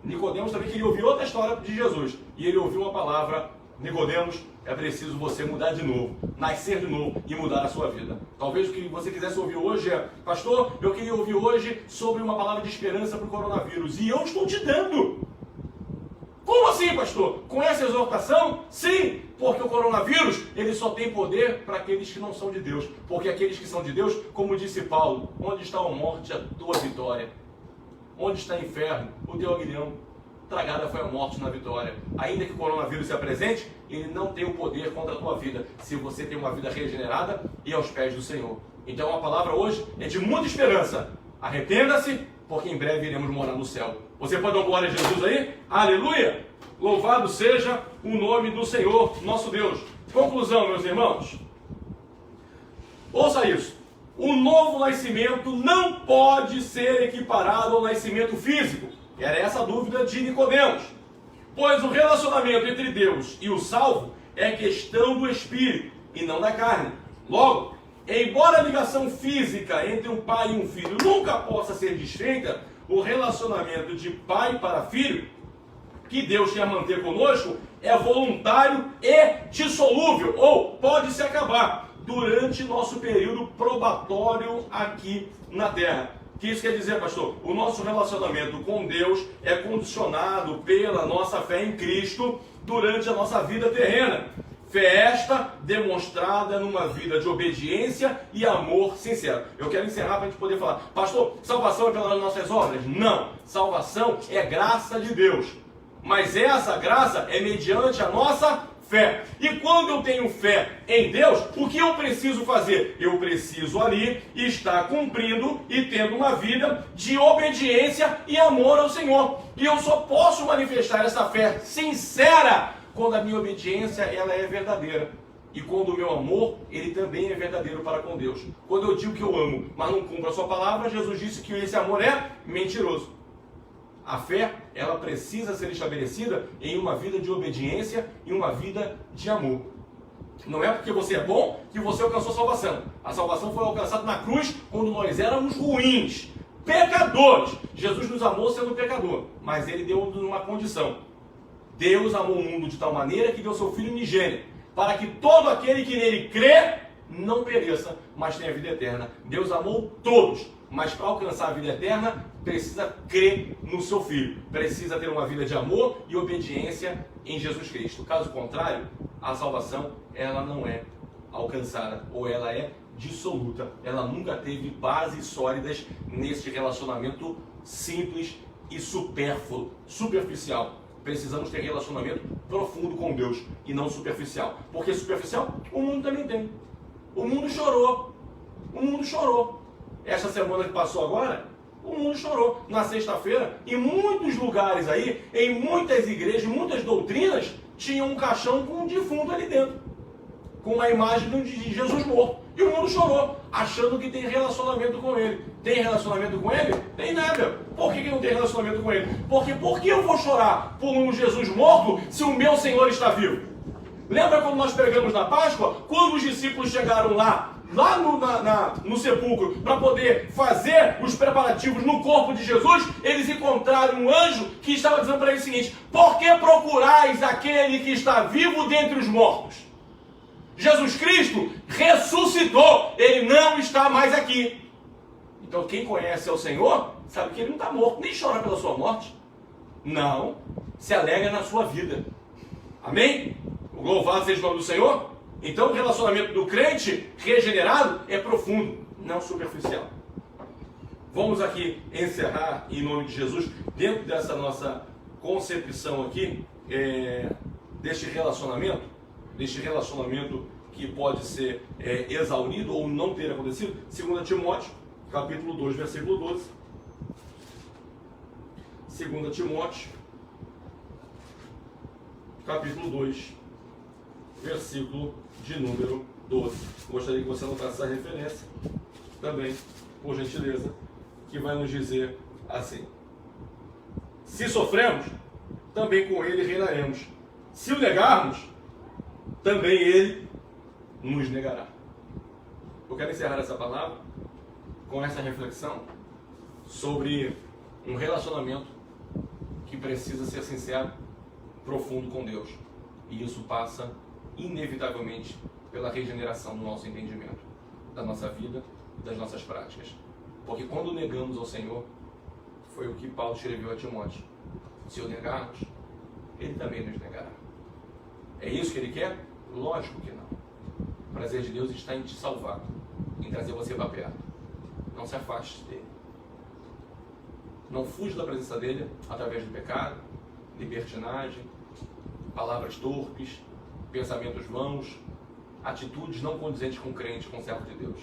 Nicodemos também queria ouvir outra história de Jesus, e ele ouviu uma palavra: Nicodemos, é preciso você mudar de novo, nascer de novo e mudar a sua vida. Talvez o que você quisesse ouvir hoje é: pastor, eu queria ouvir hoje sobre uma palavra de esperança para o coronavírus, e eu estou te dando. Como assim, pastor? Com essa exortação? Sim, porque o coronavírus, ele só tem poder para aqueles que não são de Deus. Porque aqueles que são de Deus, como disse Paulo: onde está a morte, a tua vitória? Onde está o inferno, o teu aguilhão? Tragada foi a morte na vitória. Ainda que o coronavírus se apresente, ele não tem o poder contra a tua vida, se você tem uma vida regenerada e aos pés do Senhor. Então a palavra hoje é de muita esperança. Arrependa-se, porque em breve iremos morar no céu. Você pode dar glória a Jesus aí? Aleluia! Louvado seja o nome do Senhor, nosso Deus. Conclusão, meus irmãos. Ouça isso. O novo nascimento não pode ser equiparado ao nascimento físico. Era essa a dúvida de Nicodemos. Pois o relacionamento entre Deus e o salvo é questão do espírito e não da carne. Logo, embora a ligação física entre um pai e um filho nunca possa ser desfeita, o relacionamento de pai para filho, que Deus quer manter conosco, é voluntário e dissolúvel, ou pode se acabar durante nosso período probatório aqui na terra. O que isso quer dizer, pastor? O nosso relacionamento com Deus é condicionado pela nossa fé em Cristo durante a nossa vida terrena. Fé esta demonstrada numa vida de obediência e amor sincero. Eu quero encerrar para a gente poder falar: pastor, salvação é pelas nossas obras? Não. Salvação é graça de Deus. Mas essa graça é mediante a nossa fé. E quando eu tenho fé em Deus, o que eu preciso fazer? Eu preciso ali estar cumprindo e tendo uma vida de obediência e amor ao Senhor. E eu só posso manifestar essa fé sincera quando a minha obediência ela é verdadeira. E quando o meu amor, ele também é verdadeiro para com Deus. Quando eu digo que eu amo, mas não cumpro a sua palavra, Jesus disse que esse amor é mentiroso. A fé, ela precisa ser estabelecida em uma vida de obediência e uma vida de amor. Não é porque você é bom que você alcançou a salvação. A salvação foi alcançada na cruz quando nós éramos ruins, pecadores. Jesus nos amou sendo pecador, mas ele deu-nos uma condição. Deus amou o mundo de tal maneira que deu seu Filho unigênito, para que todo aquele que nele crê não pereça, mas tenha vida eterna. Deus amou todos, mas para alcançar a vida eterna, precisa crer no seu Filho. Precisa ter uma vida de amor e obediência em Jesus Cristo. Caso contrário, a salvação, ela não é alcançada, ou ela é dissoluta. Ela nunca teve bases sólidas neste relacionamento simples e supérfluo, superficial. Precisamos ter relacionamento profundo com Deus e não superficial. Porque superficial, o mundo também tem. O mundo chorou. O mundo chorou. Essa semana que passou agora, o mundo chorou. Na sexta-feira, em muitos lugares aí, em muitas igrejas, muitas doutrinas, tinha um caixão com um defunto ali dentro. Com uma imagem de Jesus morto. E o mundo chorou, achando que tem relacionamento com ele. Tem relacionamento com ele? Tem nada. Por que não tem relacionamento com ele? Porque por que eu vou chorar por um Jesus morto se o meu Senhor está vivo? Lembra quando nós pregamos na Páscoa? Quando os discípulos chegaram lá no sepulcro, para poder fazer os preparativos no corpo de Jesus, eles encontraram um anjo que estava dizendo para eles o seguinte: por que procurais aquele que está vivo dentre os mortos? Jesus Cristo ressuscitou, ele não está mais aqui. Então quem conhece ao Senhor, sabe que ele não está morto, nem chora pela sua morte. Não, se alegra na sua vida. Amém? Louvado seja o nome do Senhor. Então o relacionamento do crente regenerado é profundo, não superficial. Vamos aqui encerrar em nome de Jesus, dentro dessa nossa concepção aqui, deste relacionamento que pode ser exaurido ou não ter acontecido. 2 Timóteo, capítulo 2, versículo 12. 2 Timóteo, capítulo 2, versículo de número 12. Gostaria que você anotasse essa referência também, por gentileza, que vai nos dizer assim: se sofremos, também com ele reinaremos. Se o negarmos, também ele nos negará. Eu quero encerrar essa palavra com essa reflexão sobre um relacionamento que precisa ser sincero, profundo com Deus. E isso passa inevitavelmente pela regeneração do nosso entendimento, da nossa vida, das nossas práticas. Porque quando negamos ao Senhor, foi o que Paulo escreveu a Timóteo: se o negarmos, ele também nos negará. É isso que ele quer? Lógico que não. O prazer de Deus está em te salvar, em trazer você para perto. Não se afaste dele. Não fuja da presença dele através do pecado, libertinagem, palavras torpes, pensamentos vãos, atitudes não condizentes com o crente, com o servo de Deus.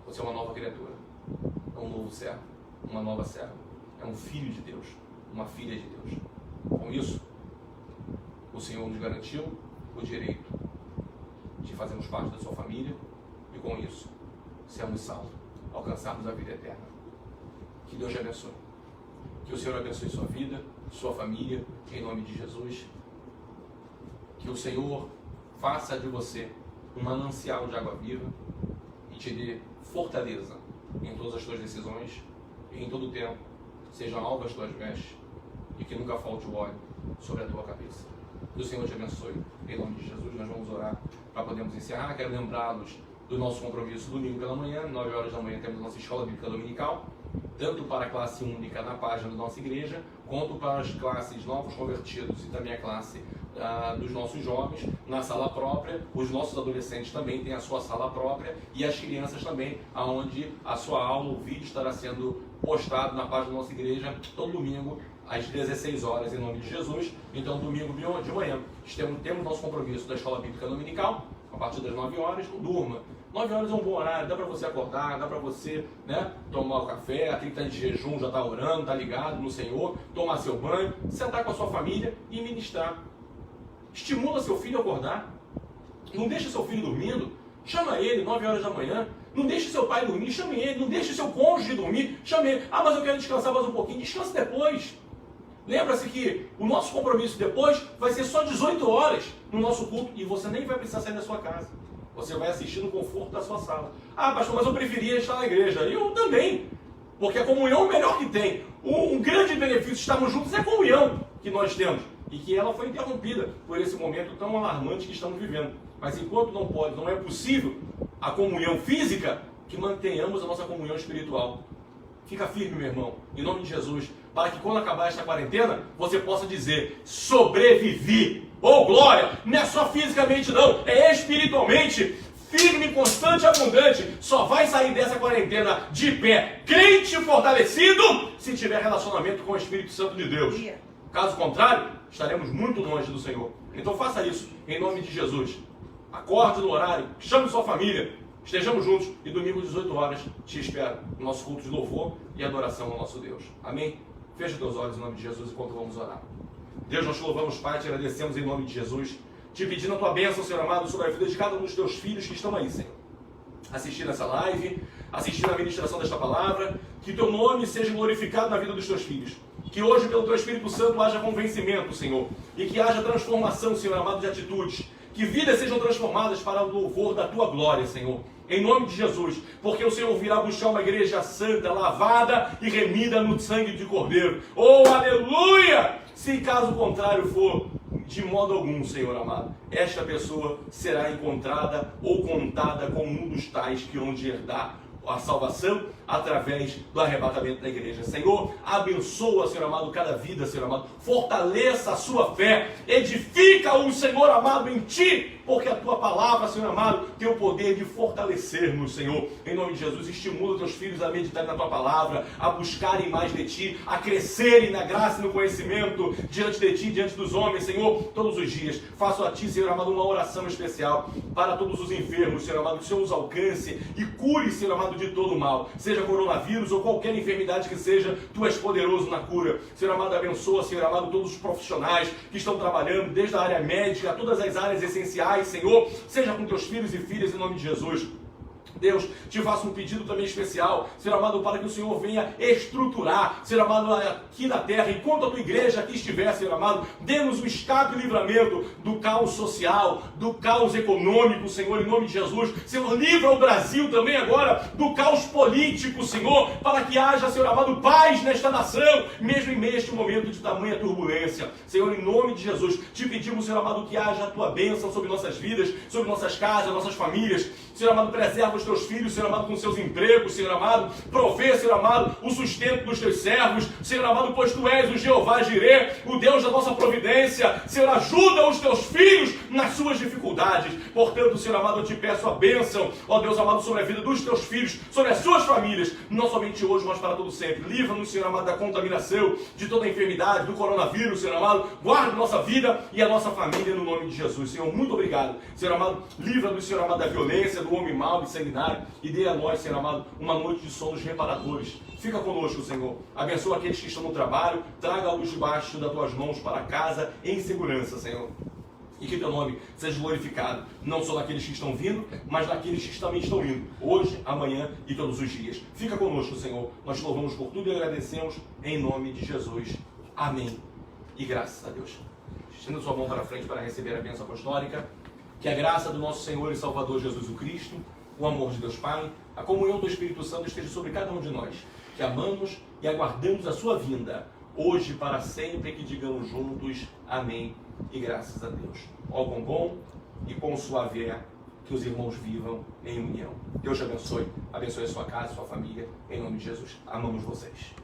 Você é uma nova criatura, é um novo servo, uma nova serva, é um filho de Deus, uma filha de Deus. Com isso, o Senhor nos garantiu o direito de fazermos parte da sua família e, com isso, sermos salvos, alcançarmos a vida eterna. Que Deus te abençoe. Que o Senhor abençoe sua vida, sua família, em nome de Jesus. Que o Senhor faça de você um manancial de água viva e te dê fortaleza em todas as tuas decisões e em todo o tempo sejam alvas as tuas vestes e que nunca falte o óleo sobre a tua cabeça. Que o Senhor te abençoe. Em nome de Jesus, nós vamos orar para podermos encerrar. Quero lembrá-los do nosso compromisso domingo pela manhã, 9 horas da manhã, temos a nossa escola bíblica dominical, tanto para a classe única na página da nossa igreja, quanto para as classes novos convertidos e também a classe dos nossos jovens na sala própria. Os nossos adolescentes também têm a sua sala própria e as crianças também, onde a sua aula, o vídeo estará sendo postado na página da nossa igreja todo domingo às 16 horas, em nome de Jesus. Então, domingo de manhã, temos nosso compromisso da escola bíblica dominical, a partir das 9 horas, não durma. 9 horas é um bom horário, dá para você acordar, dá para você tomar o café, aquele que está de jejum já está orando, está ligado no Senhor, tomar seu banho, sentar com a sua família e ministrar. Estimula seu filho a acordar, Não deixe seu filho dormindo, chama ele 9 horas da manhã. Não deixe seu pai dormir, chame ele. Não deixe seu cônjuge dormir, chame ele. Ah, mas eu quero descansar mais um pouquinho. Descanse depois. Lembra-se que o nosso compromisso depois vai ser só 18 horas no nosso culto e você nem vai precisar sair da sua casa. Você vai assistir no conforto da sua sala. Ah, pastor, mas eu preferia estar na igreja. Eu também. Porque a comunhão é o melhor que tem. Um grande benefício de estarmos juntos é a comunhão que nós temos. E que ela foi interrompida por esse momento tão alarmante que estamos vivendo. Mas enquanto não é possível a comunhão física, que mantenhamos a nossa comunhão espiritual. Fica firme, meu irmão, em nome de Jesus, para que quando acabar esta quarentena, você possa dizer, sobrevivi. Oh, glória! Não é só fisicamente não, é espiritualmente. Firme, constante e abundante. Só vai sair dessa quarentena de pé, crente fortalecido, se tiver relacionamento com o Espírito Santo de Deus. Caso contrário, estaremos muito longe do Senhor. Então faça isso, em nome de Jesus. Acorde no horário, chame sua família, estejamos juntos e domingo às 18 horas te espero no nosso culto de louvor e adoração ao nosso Deus. Amém? Feche teus olhos em nome de Jesus enquanto vamos orar. Deus, nós te louvamos, Pai, te agradecemos em nome de Jesus, te pedindo a tua bênção, Senhor amado, sobre a vida de cada um dos teus filhos que estão aí, Senhor. Assistindo essa live, assistindo a ministração desta palavra, que teu nome seja glorificado na vida dos teus filhos. Que hoje, pelo teu Espírito Santo, haja convencimento, Senhor, e que haja transformação, Senhor amado, de atitudes. Que vidas sejam transformadas para o louvor da tua glória, Senhor. Em nome de Jesus, porque o Senhor virá buscar uma igreja santa, lavada e remida no sangue de Cordeiro. Oh, aleluia! Se caso contrário for, de modo algum, Senhor amado, esta pessoa será encontrada ou contada como um dos tais que hão de herdar a salvação através do arrebatamento da igreja. Senhor, abençoa, Senhor amado, cada vida, Senhor amado. Fortaleça a sua fé. Edifica-o, Senhor amado, em ti. Porque a tua palavra, Senhor amado, tem o poder de fortalecer-nos, Senhor. Em nome de Jesus, estimula teus filhos a meditar na tua palavra, a buscarem mais de ti, a crescerem na graça e no conhecimento diante de ti, diante dos homens, Senhor, todos os dias. Faço a ti, Senhor amado, uma oração especial para todos os enfermos, Senhor amado, que o Senhor os alcance e cure, Senhor amado, de todo o mal. Seja coronavírus ou qualquer enfermidade que seja, tu és poderoso na cura. Senhor amado, abençoa, Senhor amado, todos os profissionais que estão trabalhando, desde a área médica a todas as áreas essenciais, Senhor. Seja com teus filhos e filhas, em nome de Jesus. Deus, te faço um pedido também especial, Senhor amado, para que o Senhor venha estruturar, Senhor amado, aqui na terra, enquanto a tua igreja aqui estiver, Senhor amado, dê-nos o escape e livramento do caos social, do caos econômico, Senhor, em nome de Jesus. Senhor, livra o Brasil também agora do caos político, Senhor, para que haja, Senhor amado, paz nesta nação, mesmo em meio a este momento de tamanha turbulência. Senhor, em nome de Jesus, te pedimos, Senhor amado, que haja a tua bênção sobre nossas vidas, sobre nossas casas, nossas famílias. Senhor amado, preserva os teus filhos, Senhor amado, com seus empregos, Senhor amado, provê, Senhor amado, o sustento dos teus servos, Senhor amado, pois tu és o Jeová Jirê, o Deus da nossa providência. Senhor, ajuda os teus filhos nas suas dificuldades. Portanto, Senhor amado, eu te peço a bênção, ó Deus amado, sobre a vida dos teus filhos, sobre as suas famílias, não somente hoje, mas para todo sempre. Livra-nos, Senhor amado, da contaminação, de toda a enfermidade, do coronavírus, Senhor amado. Guarda a nossa vida e a nossa família no nome de Jesus. Senhor, muito obrigado. Senhor amado, livra-nos, Senhor amado, da violência, do homem mau e sanguinário, e dê a nós, Senhor amado, uma noite de sonos reparadores. Fica conosco, Senhor. Abençoa aqueles que estão no trabalho, traga-os debaixo das tuas mãos para casa em segurança, Senhor. E que teu nome seja glorificado, não só naqueles que estão vindo, mas naqueles que também estão indo, hoje, amanhã e todos os dias. Fica conosco, Senhor. Nós te louvamos por tudo e agradecemos em nome de Jesus. Amém. E graças a Deus. Estenda sua mão para frente para receber a bênção apostólica. Que a graça do nosso Senhor e Salvador Jesus o Cristo, o amor de Deus Pai, a comunhão do Espírito Santo esteja sobre cada um de nós, que amamos e aguardamos a sua vinda, hoje e para sempre, que digamos juntos, amém e graças a Deus. Ó com bom e com suave é que os irmãos vivam em união. Deus te abençoe a sua casa, a sua família, em nome de Jesus. Amamos vocês.